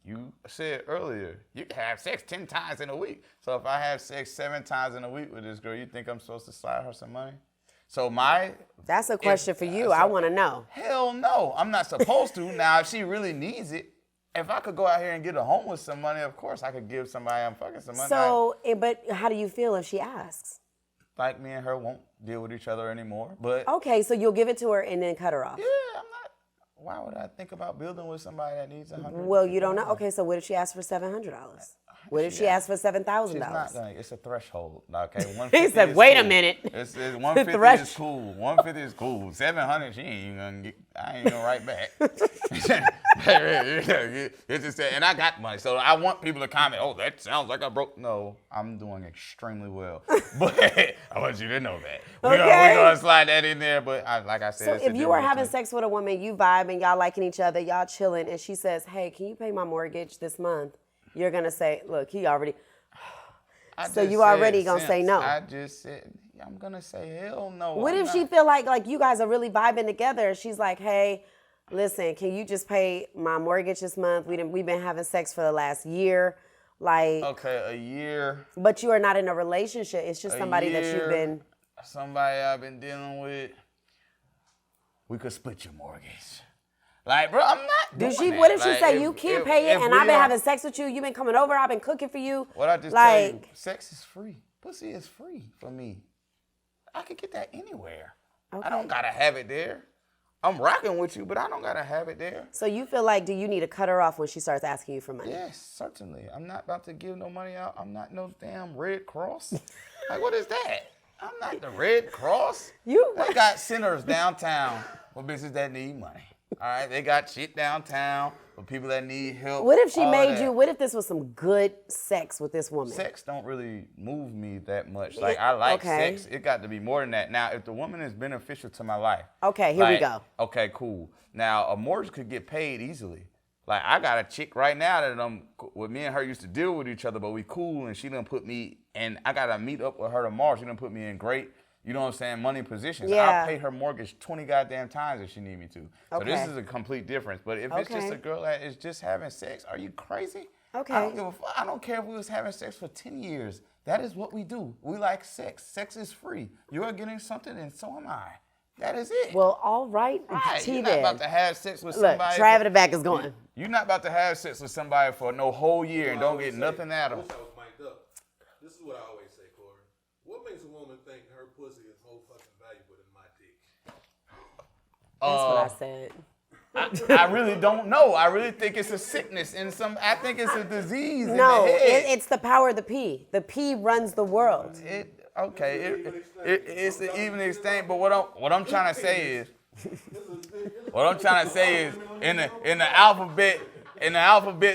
You said earlier, you can have sex 10 times in a week. So if I have sex 7 times in a week with this girl, you think I'm supposed to slide her some money? So That's a question for you. I want to know. Hell no. I'm not supposed to. Now, if she really needs it, if I could go out here and get a home with some money, of course I could give somebody I'm fucking some money. So, but how do you feel if she asks? Like me and her won't deal with each other anymore. But okay, so you'll give it to her and then cut her off. Yeah, I'm not. Why would I think about building with somebody that needs $100? Well, you don't know. Okay, so what if she asks for $700? What if she asks for $7,000? She's not gonna. It's a threshold. Okay, he said, "Wait a minute." It's 150 is cool. 150 is cool. 700, she ain't even gonna get. I ain't gonna write back. It's just and I got money, so I want people to comment. Oh, that sounds like I broke. No, I'm doing extremely well. But I want you to know that we're gonna slide that in there. But like I said, so if you are having sex with a woman, you vibe and y'all liking each other, y'all chilling, and she says, "Hey, can you pay my mortgage this month?" You're gonna say, "Look, he already." So you already gonna say no. I just said I'm gonna say hell no. What if she feel like you guys are really vibing together? She's like, "Hey, listen, can you just pay my mortgage this month? We've been having sex for the last year, like." Okay, a year. But you are not in a relationship. It's just somebody that you've been. Somebody I've been dealing with. We could split your mortgage. Like, bro, I'm not doing that. What if she say you can't pay it and I've been having sex with you, you've been coming over, I've been cooking for you? What I just tell you, sex is free. Pussy is free for me. I could get that anywhere. Okay. I don't gotta have it there. I'm rocking with you, but I don't gotta have it there. So you feel like, do you need to cut her off when she starts asking you for money? Yes, certainly. I'm not about to give no money out. I'm not no damn Red Cross. Like, what is that? I'm not the Red Cross. They got centers downtown for bitches that need money. All right, they got shit downtown for people that need help. What if she made you, what if this was some good sex with this woman? Sex don't really move me that much. Like, I like sex. It got to be more than that. Now, if the woman is beneficial to my life. Okay, here we go. Okay, cool. Now, a mortgage could get paid easily. Like, I got a chick right now that me and her used to deal with each other, but we cool, and she done put me, and I got to meet up with her tomorrow. She done put me in great, you know what I'm saying, money positions. Yeah. I'll pay her mortgage 20 goddamn times if she need me to. So this is a complete difference. But if it's just a girl that is just having sex, are you crazy? Okay. I don't give a fuck. I don't care if we was having sex for 10 years. That is what we do. We like sex. Sex is free. You are getting something, and so am I. That is it. Well, all right. You're not about to have sex with somebody. Look, Trav in the back is going. You're not about to have sex with somebody for no whole year and don't get nothing out of them. I wish I was mic'd up. This is what I always say, Corey. What makes a woman think her pussy is more fucking valuable than my dick? That's what I said. I really don't know. I really think it's a sickness in some. I think it's a disease in the No, head. it's the power of the P. The P runs the world. It's the even exchange. But what I'm trying to say is, in the alphabet,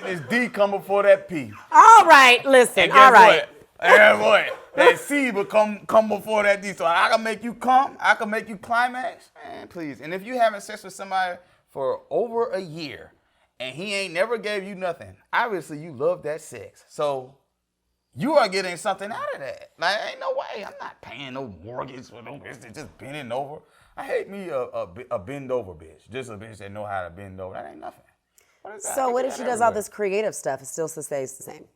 this D come before that P. All right, listen. All right. And what? That C will come before that D. So I can make you come. I can make you climax. Man, please. And if you having sex with somebody for over a year and he ain't never gave you nothing, obviously you love that sex. So you are getting something out of that. Like, ain't no way. I'm not paying no mortgage for no bitch that just bending over. I hate me a bend over bitch. Just a bitch that know how to bend over. That ain't nothing. What is that? So what if she does all this creative stuff? It still stays the same.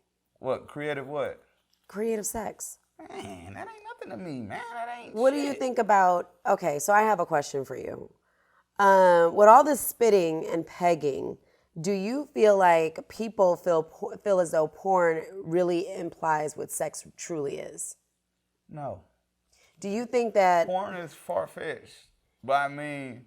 What? Creative what? Creative sex. Man, that ain't nothing to me, man. That ain't What do you think about, okay, so I have a question for you. With all this spitting and pegging, do you feel like people feel as though porn really implies what sex truly is? No. Do you think that... Porn is far-fetched. But I mean,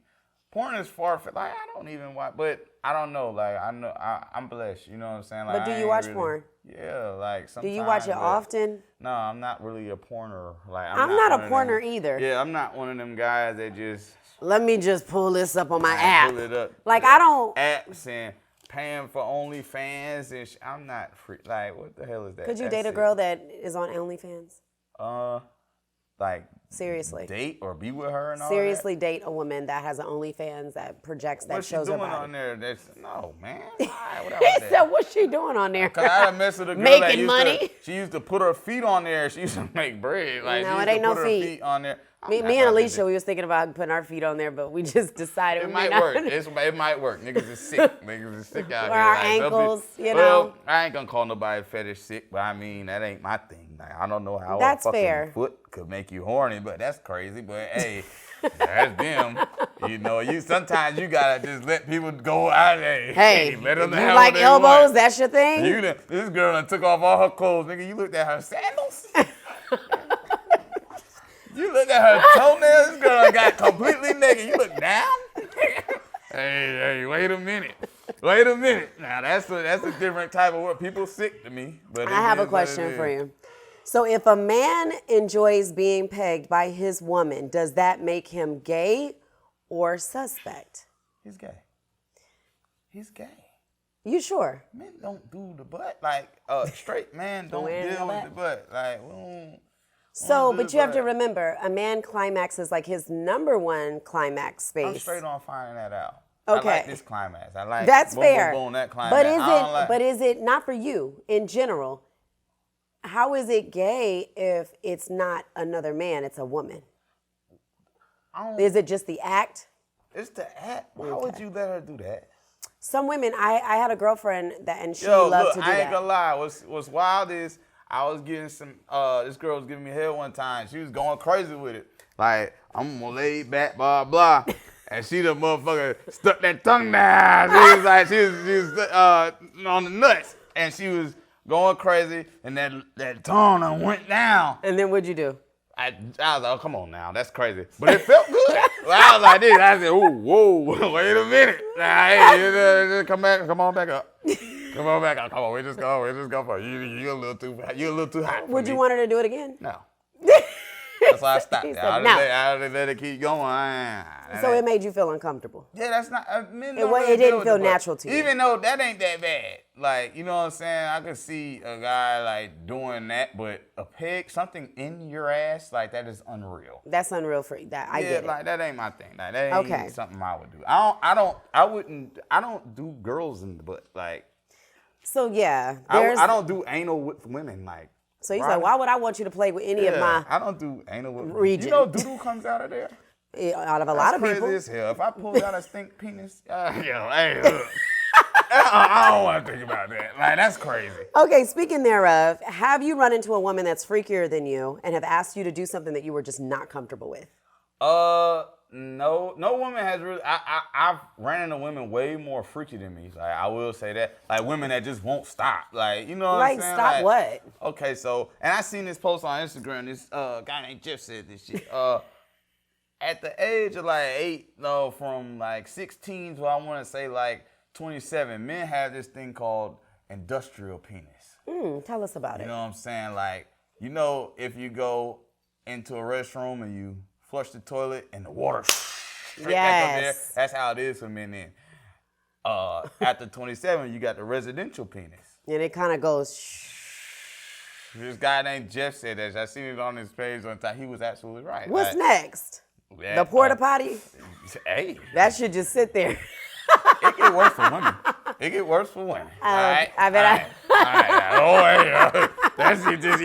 porn is far-fetched. Like, I don't even watch, but I don't know. Like, I know, I'm blessed. You know what I'm saying? Like, but do you watch porn? Yeah, like sometimes. Do you watch it often? No, I'm not really a porner. Like, I'm not a porner either. Yeah, I'm not one of them guys that just... Let me just pull this up on my app. Pull it up. Like, I don't... Apps and paying for OnlyFans and I'm not free. Like, what the hell is that? Could you date a girl that is on OnlyFans? like seriously date or be with her and all seriously date a woman that has an OnlyFans that projects that What's shows she her doing body. on there? No, man. He said, "What's she doing on there?" Cause I had a mess with a girl Making that used money. she used to put her feet on there. She used to make bread. Like, No, she it used ain't to no put feet. her feet on there. Me and Alicia, we was thinking about putting our feet on there, but we just decided It might work. It might work. Niggas is sick. Niggas is sick out Or here. our Like, ankles, you well, know. I ain't gonna call nobody fetish sick, but I mean that ain't my thing. Like, I don't know how That's a fucking fair. foot could make you horny, but that's crazy. But hey, that's them. You know, you sometimes you gotta just let people go out there. Hey, let them you have like what they elbows? want. That's your thing? This girl done took off all her clothes, nigga. You looked at her sandals. You look at her toenails. This girl done got completely naked. You look down. Hey, wait a minute. Now that's a different type of work. People sick to me. But I have a question for you. So if a man enjoys being pegged by his woman, does that make him gay or suspect? He's gay. You sure? Men don't do the butt. Like, straight man don't deal with the butt. Like, we don't. So, but you have to remember, a man climaxes like his number one climax space. I'm straight on finding that out. Okay. I like this climax. I like That's boom, fair. boom, boom, that climax. But is it not for you in general? How is it gay if it's not another man, it's a woman? Is it just the act? It's the act. Why would you let her do that? Some women, I had a girlfriend and she loved to do that. I ain't gonna lie. What's wild is I was getting some, this girl was giving me head one time. She was going crazy with it. Like, I'm gonna lay back, blah, blah. And she the motherfucker stuck that tongue down. She was on the nuts. And she was going crazy, and that tongue done went down. And then what'd you do? I was like, oh, come on now, that's crazy. But it felt good. I was like this. I said, ooh, whoa, wait a minute. Nah, hey, come on back up. Come on back up. Come on, we just go for it. You're a little too hot. Would you want her to do it again? No. That's why I stopped. He said I no. let it keep going. So it made you feel uncomfortable. Yeah, that's not. Men It don't really didn't deal with feel the butt. natural to you. Even though that ain't that bad. Like, you know what I'm saying? I could see a guy like doing that, but a peg, something in your ass, like that is unreal. That's unreal for you. I get it. Like that ain't my thing. Like that ain't something I would do. I don't do girls in the butt. Like, so yeah, I don't do anal with women. Like, so he's like, why would I want you to play with any of my? I don't do anal with region. You know, doodle comes out of there. Out of a lot of That's people. crazy as hell. If I pulled out a stink penis, hey, look. I don't want to think about that. Like, that's crazy. Okay, speaking thereof, have you run into a woman that's freakier than you and have asked you to do something that you were just not comfortable with? No woman has really. I've ran into women way more freaky than me. Like, I will say that. Like, women that just won't stop. Like, you know what I'm saying? Stop what? Okay, so, and I seen this post on Instagram. This guy named Jeff said this shit. At the age of like 8, no, from like 16 to I want to say like 27, men have this thing called industrial penis. Tell us about it. You know what I'm saying? Like, you know, if you go into a restroom and you flush the toilet and the water straight back up there, that's how it is for men then. After 27, you got the residential penis. And it kind of goes This guy named Jeff said that. I seen it on his page one time. He was absolutely right. What's next? The porta potty? Hey. That should just sit there. It get worse for women. It get worse for women. All right. I bet That's it. Just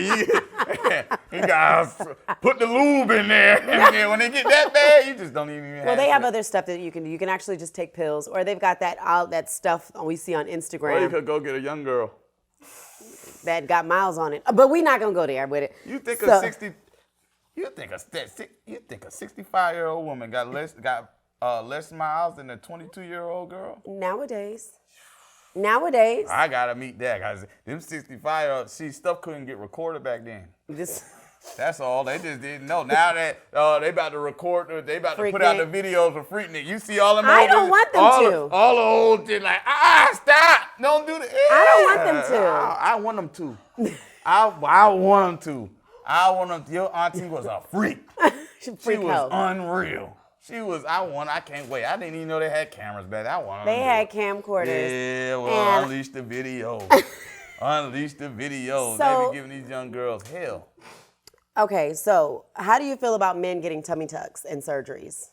you guys put the lube in there, and then when they get that bad, you just don't even. Well, they have other stuff that you can do. You can actually just take pills, or they've got that stuff we see on Instagram. Or you could go get a young girl that got miles on it. But we're not gonna go there with it. You think a 65-year-old woman got less miles than a 22-year-old girl? Nowadays. I gotta meet that, guys. Them 65-year-olds, stuff couldn't get recorded back then. That's all. They just didn't know. Now that they about to record, they about to put out the videos for Freaknik. You see all them. I don't want them to. All the old shit like, stop! Don't do that. I don't want them to. I want them to. I want them to. I want them to. Your auntie was a freak. She was unreal. She was, I can't wait. I didn't even know they had cameras back then. I want them. They had camcorders. Yeah, well, unleash the videos. Unleash the videos. So, they be giving these young girls hell. Okay, so how do you feel about men getting tummy tucks and surgeries?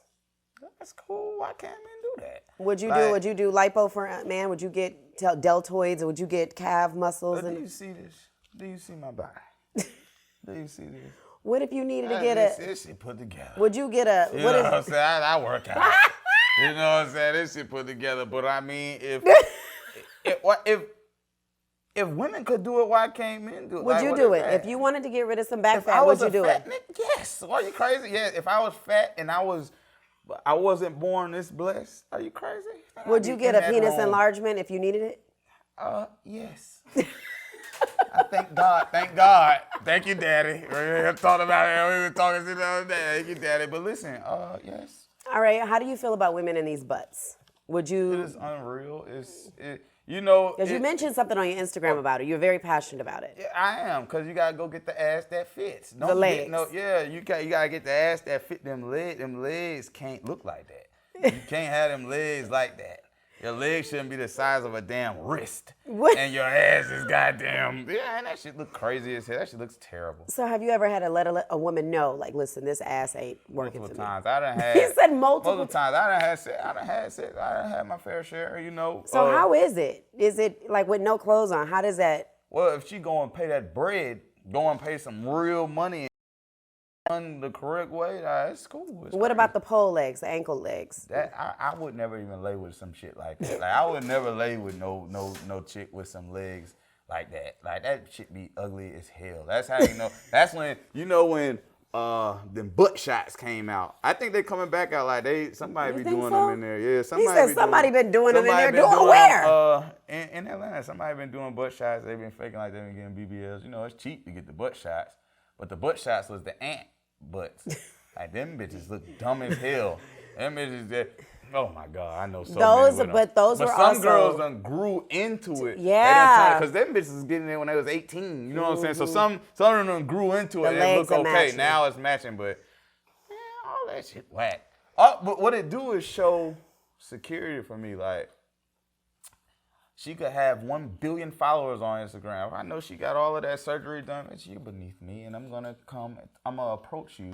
That's cool. Why can't men do that? Would you do lipo for a man? Would you get deltoids or would you get calf muscles? Do you see this? Do you see my body? Do you see this? What if you needed to get This shit put together. Would you get a? You know what I'm saying? I work out. You know what I'm saying? This shit put together. But I mean, if women could do it, why can't men do it? Would you do it? If you wanted to get rid of some back fat, would you do it? Nigga, yes. Are you crazy? Yeah. If I was fat and I wasn't born this blessed, are you crazy? Would you get a penis enlargement if you needed it? Yes. I thank God. Thank God. Thank you, Daddy. We thought about it. We were talking the other day. Thank you, Daddy. But listen, yes. All right. How do you feel about women in these butts? Would you? It is unreal. You know. Because you mentioned something on your Instagram about it. You're very passionate about it. Yeah, I am. Because you got to go get the ass that fits. The legs. You got to get the ass that fit them legs. Them legs can't look like that. You can't have them legs like that. Your legs shouldn't be the size of a damn wrist. What? And your ass is goddamn. Yeah, and that shit look crazy as hell. That shit looks terrible. So have you ever had to let a woman know, like, listen, this ass ain't working Multiple for me? times. I done had. He said multiple times. I done had sex. I done had my fair share, you know. So how is it? Is it like with no clothes on? How does that? Well, if she go and pay that bread, go and pay some real money done the correct way, it's cool. What about the pole legs, the ankle legs? That I would never even lay with some shit like that. Like I would never lay with no chick with some legs like that. Like that shit be ugly as hell. That's how you know. That's when when them butt shots came out. I think they coming back out like somebody be doing them in there. Yeah, somebody been doing them in there. Doing where? In Atlanta, somebody been doing butt shots. They been faking like they been getting BBLs. You know, it's cheap to get the butt shots, but the butt shots was the ant butts. Like them bitches look dumb as hell. Them bitches that. Oh my God, I know so many with them. But some girls done grew into it. Yeah. Because them bitches was getting there when they was 18. You know what I'm saying? So some of them grew into it and it look okay. Matching. Now it's matching, but man, all that shit whack. But what it do is show security for me. Like she could have 1 billion followers on Instagram. I know she got all of that surgery done. But you beneath me, and I'm gonna approach you.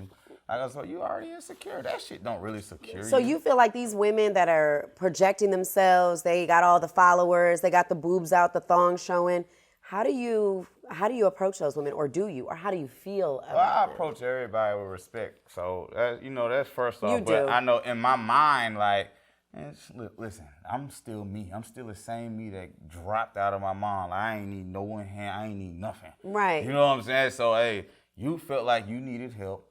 So you already insecure. That shit don't really secure you. So you feel like these women that are projecting themselves, they got all the followers, they got the boobs out, the thong showing. How do you approach those women, or do you, or how do you feel about I them? approach everybody with respect. So that's first off. You But do. I know in my mind, like, man, listen, I'm still me. I'm still the same me that dropped out of my mom. Like, I ain't need no one hand. I ain't need nothing. Right. You know what I'm saying? So hey, you felt like you needed help.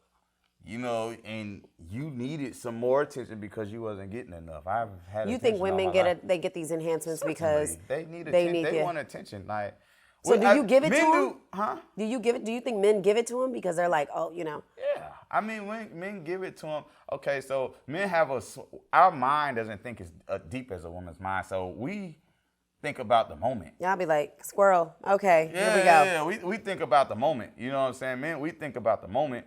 You know, and you needed some more attention because you wasn't getting enough. I've had. You think women get these enhancements because they need attention? They want attention. Like, so do you give it to them? Huh? Do you give it? Do you think men give it to them because they're like, oh, you know? Yeah, I mean, when men give it to them. Okay, so men have our mind doesn't think as deep as a woman's mind, so we think about the moment. Y'all be like, squirrel. Okay, here we go. Yeah, we think about the moment. You know what I'm saying, men? We think about the moment.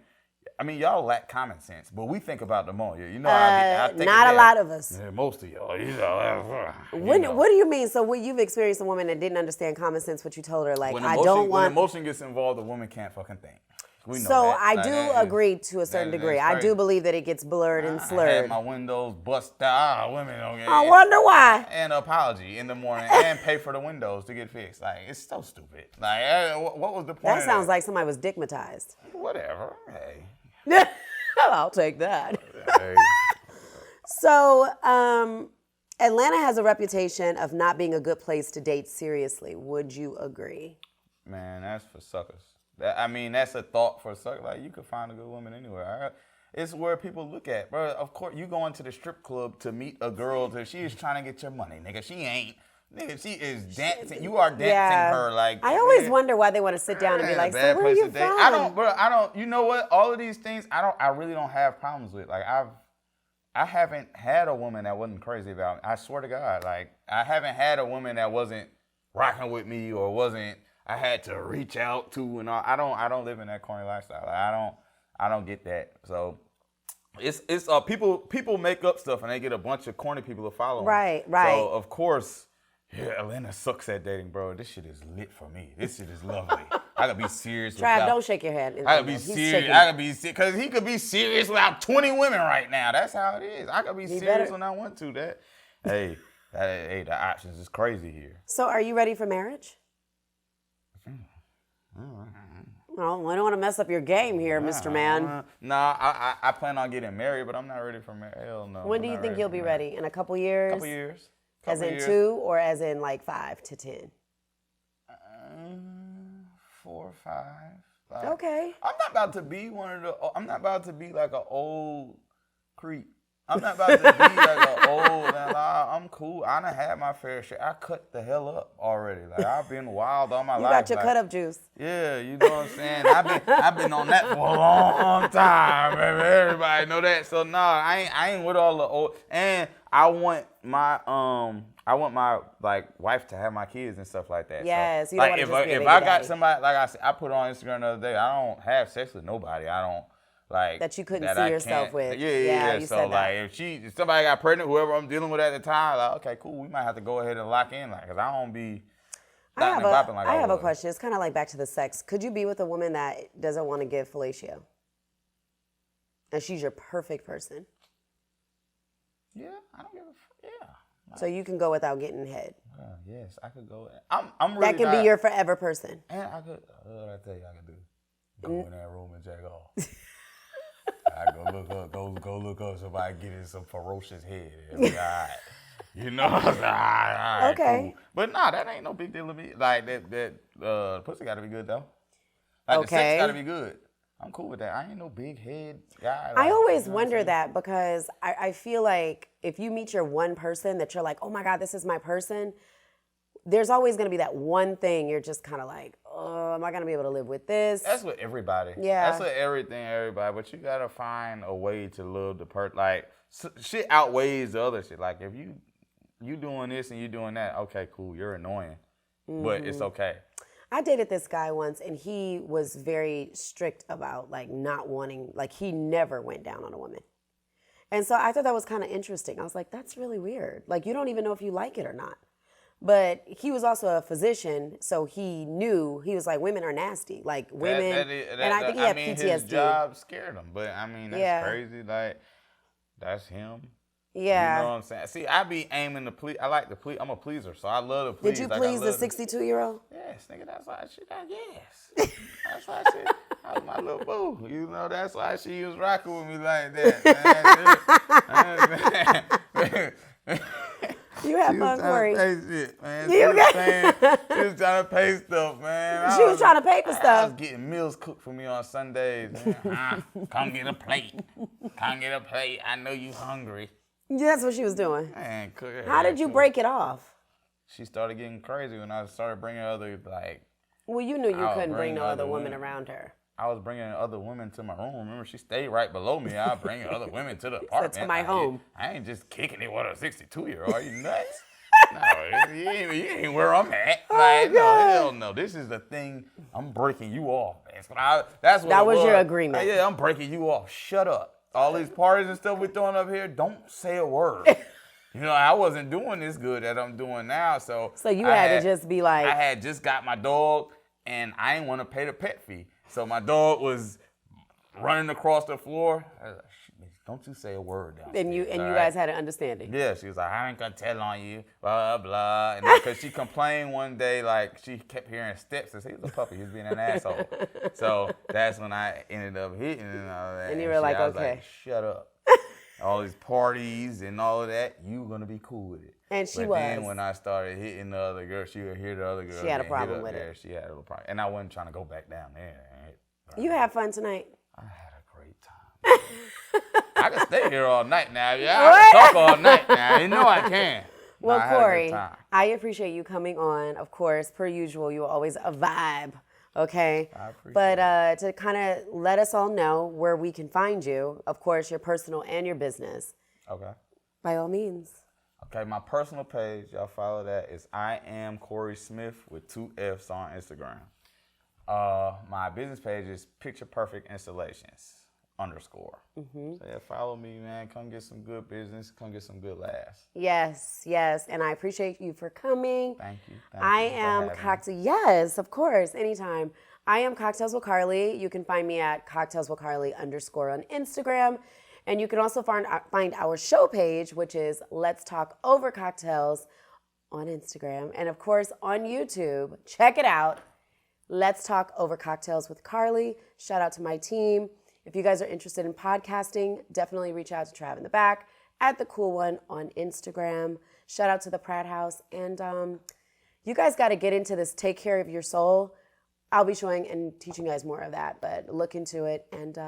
I mean, y'all lack common sense, but we think about the moment. You know, I think not a lot of us. Yeah, most of y'all. You know, What do you mean? So when you've experienced a woman that didn't understand common sense, what you told her, like, when emotion gets involved, the woman can't fucking think. We know so that. I do agree to a certain degree. I do believe that it gets blurred and slurred. I had my windows busted out. Women don't get. I wonder why. And an apology in the morning and pay for the windows to get fixed. Like, it's so stupid. Like, what was the point? That sounds like somebody was digmatized. Whatever. Hey. I'll take that. Hey. So, Atlanta has a reputation of not being a good place to date seriously. Would you agree? Man, that's for suckers. That's a thought for suckers. Like, you could find a good woman anywhere. It's where people look at, bro. Of course, you go into the strip club to meet a girl that she is trying to get your money, nigga. She ain't. Nigga, she is dancing. You are dancing her like. I always wonder why they want to sit down and be like, so where are you from? I don't. You know what? All of these things, I really don't have problems with. Like, I haven't had a woman that wasn't crazy about me. I swear to God, like, I haven't had a woman that wasn't rocking with me or wasn't. I had to reach out to and all. I don't live in that corny lifestyle. Like, I don't get that. So. It's people make up stuff and they get a bunch of corny people to follow them. Right. So of course. Yeah, Atlanta sucks at dating, bro. This shit is lit for me. This shit is lovely. I could be serious. Trav, don't shake your head. I could be serious. I could be serious because he could be serious without 20 women right now. That's how it is. I could be serious when I want to. Hey, the options is crazy here. So, are you ready for marriage? Well, I don't want to mess up your game here, Mr. Man. Nah, I plan on getting married, but I'm not ready for marriage. Hell no. When do you think you'll be ready? In a couple years? Couple years. As in 2 or as in like 5 to 10? 4 or 5. Like, okay. I'm not about to be I'm not about to be like an old creep. I'm not about to be like an old, I'm cool. I done had my fair share. I cut the hell up already. Like, I've been wild all my life. You got your cut up juice. Yeah, you know what I'm saying? I've been on that for a long time, baby. Everybody know that. So, I ain't with all the old, and I want my like wife to have my kids and stuff like that. Yes, so, you don't like want to just be a if baby I got daddy. somebody, like I said, I put on Instagram the other day, I don't have sex with nobody. I don't like that you couldn't see yourself with. Yeah. You So said like that. if somebody got pregnant, whoever I'm dealing with at the time, like okay, cool, we might have to go ahead and lock in, like, cause I don't be. I have a question. It's kind of like back to the sex. Could you be with a woman that doesn't want to give fellatio, and she's your perfect person? Yeah, I don't give a yeah. So you can go without getting head. Yes, I could go. I'm really that can be your forever person. And I could. What I tell you, I could do. Go in that room and jack off. I go look up somebody getting some ferocious head. It'll be all right. You know, all right, okay. Cool. But that ain't no big deal to me. Like that pussy got to be good though. Like the sex got to be good. I'm cool with that. I ain't no big head guy. Like, I always wonder that because I feel like if you meet your one person that you're like, oh my God, this is my person, there's always going to be that one thing you're just kind of like, oh, am I going to be able to live with this? That's with everybody. Yeah. That's with everybody. But you got to find a way to love the person. Like, shit outweighs the other shit. Like, if you doing this and you doing that, okay, cool, you're annoying. Mm-hmm. But it's okay. I dated this guy once, and he was very strict about, like, not wanting, like, he never went down on a woman. And so I thought that was kind of interesting. I was like, that's really weird. Like, you don't even know if you like it or not. But he was also a physician, so he knew, he was like, women are nasty. Like, women, and I think he had PTSD. His job scared him, but, I mean, that's crazy. Like, that's him. Yeah. You know what I'm saying? See, I be aiming to please. I like to please. I'm a pleaser, so I love to please. Did you please the 62-year-old? Yes, nigga, that's why she got yes. That's why she, that was my little boo. You know, that's why she was rocking with me like that. Man. You have fun, Corey. She was trying to pay shit, man. She was trying to pay stuff, man. She was trying to pay for stuff. I was getting meals cooked for me on Sundays. Come get a plate. Come get a plate. I know you hungry. Yeah, that's what she was doing. Man, how did you break it off? She started getting crazy when I started bringing other, like... Well, you knew you couldn't bring no other women around her. I was bringing other women to my room. Remember, she stayed right below me. I was bringing other women to the apartment. To my home. I ain't just kicking it with a 62-year-old. Are you nuts? No, you ain't where I'm at. Like, no, hell no. This is the thing. I'm breaking you off. That's what that was your agreement. Yeah, I'm breaking you off. Shut up. All these parties and stuff we're throwing up here, don't say a word. You know, I wasn't doing this good that I'm doing now, so you had to just be like... I had just got my dog, and I didn't want to pay the pet fee. So my dog was running across the floor. I was like, don't you say a word downstairs. And you guys had an understanding. Yeah, she was like, I ain't gonna tell on you, blah, blah. And because she complained one day, like, she kept hearing steps. And he was a puppy, he was being an asshole. So that's when I ended up hitting and all that. And you were like, I was okay. like, shut up. All these parties and all of that, you gonna be cool with it. And she was. But then when I started hitting the other girl, she would hear the other girl. She had a problem with it. She had a little problem. And I wasn't trying to go back down there. You had fun tonight. I had a great time. I can stay here all night now. Yeah, I can talk all night now. You know I can. Well, Corey, I appreciate you coming on. Of course, per usual, you're always a vibe. Okay. I appreciate it. To kind of let us all know where we can find you, of course, your personal and your business. Okay. By all means. Okay, my personal page, y'all follow that. It's I am Corey Smiff with 2 F's on Instagram. My business page is Picture Perfect Installations _ So yeah, follow me, man. Come get some good business. Come get some good laughs. Yes. And I appreciate you for coming. Thank you. I am cocktail. Yes, of course. Anytime. I am Cocktails with Carly. You can find me at cocktailswithcarly_ on Instagram. And you can also find our show page, which is Let's Talk Over Cocktails on Instagram. And of course, on YouTube. Check it out. Let's Talk Over Cocktails with Carly. Shout out to my team. If you guys are interested in podcasting, definitely reach out to Trav in the back at The Cool One on Instagram. Shout out to the Pratt House. And you guys got to get into this Take Care of Your Soul. I'll be showing and teaching you guys more of that, but look into it. And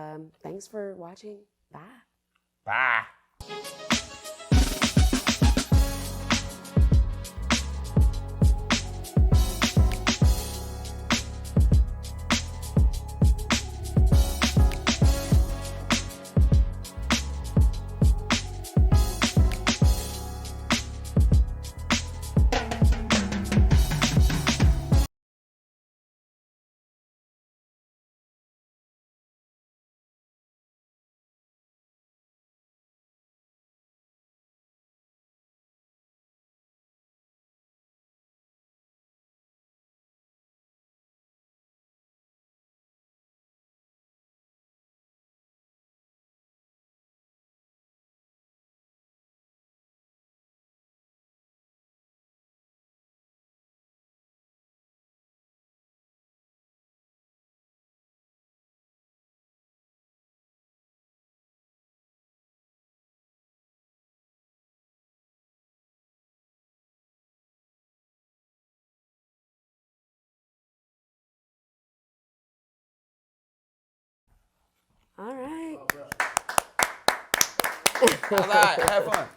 thanks for watching. Bye. Bye. All right. All right, have fun.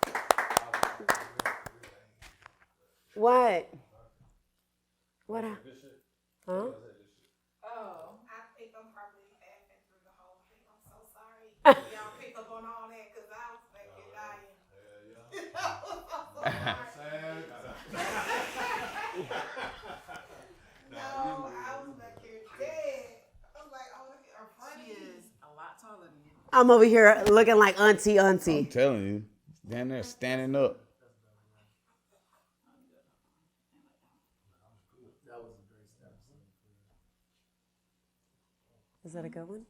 What? What? Huh? Oh, I think I'm probably laughing through the whole thing. I'm so sorry. Y'all pick up on all that because I was back here dying. No, I was back here dead. I was like, oh, are funny. She is a lot taller than you. I'm over here looking like auntie. I'm telling you, down there standing up. Is that a good one?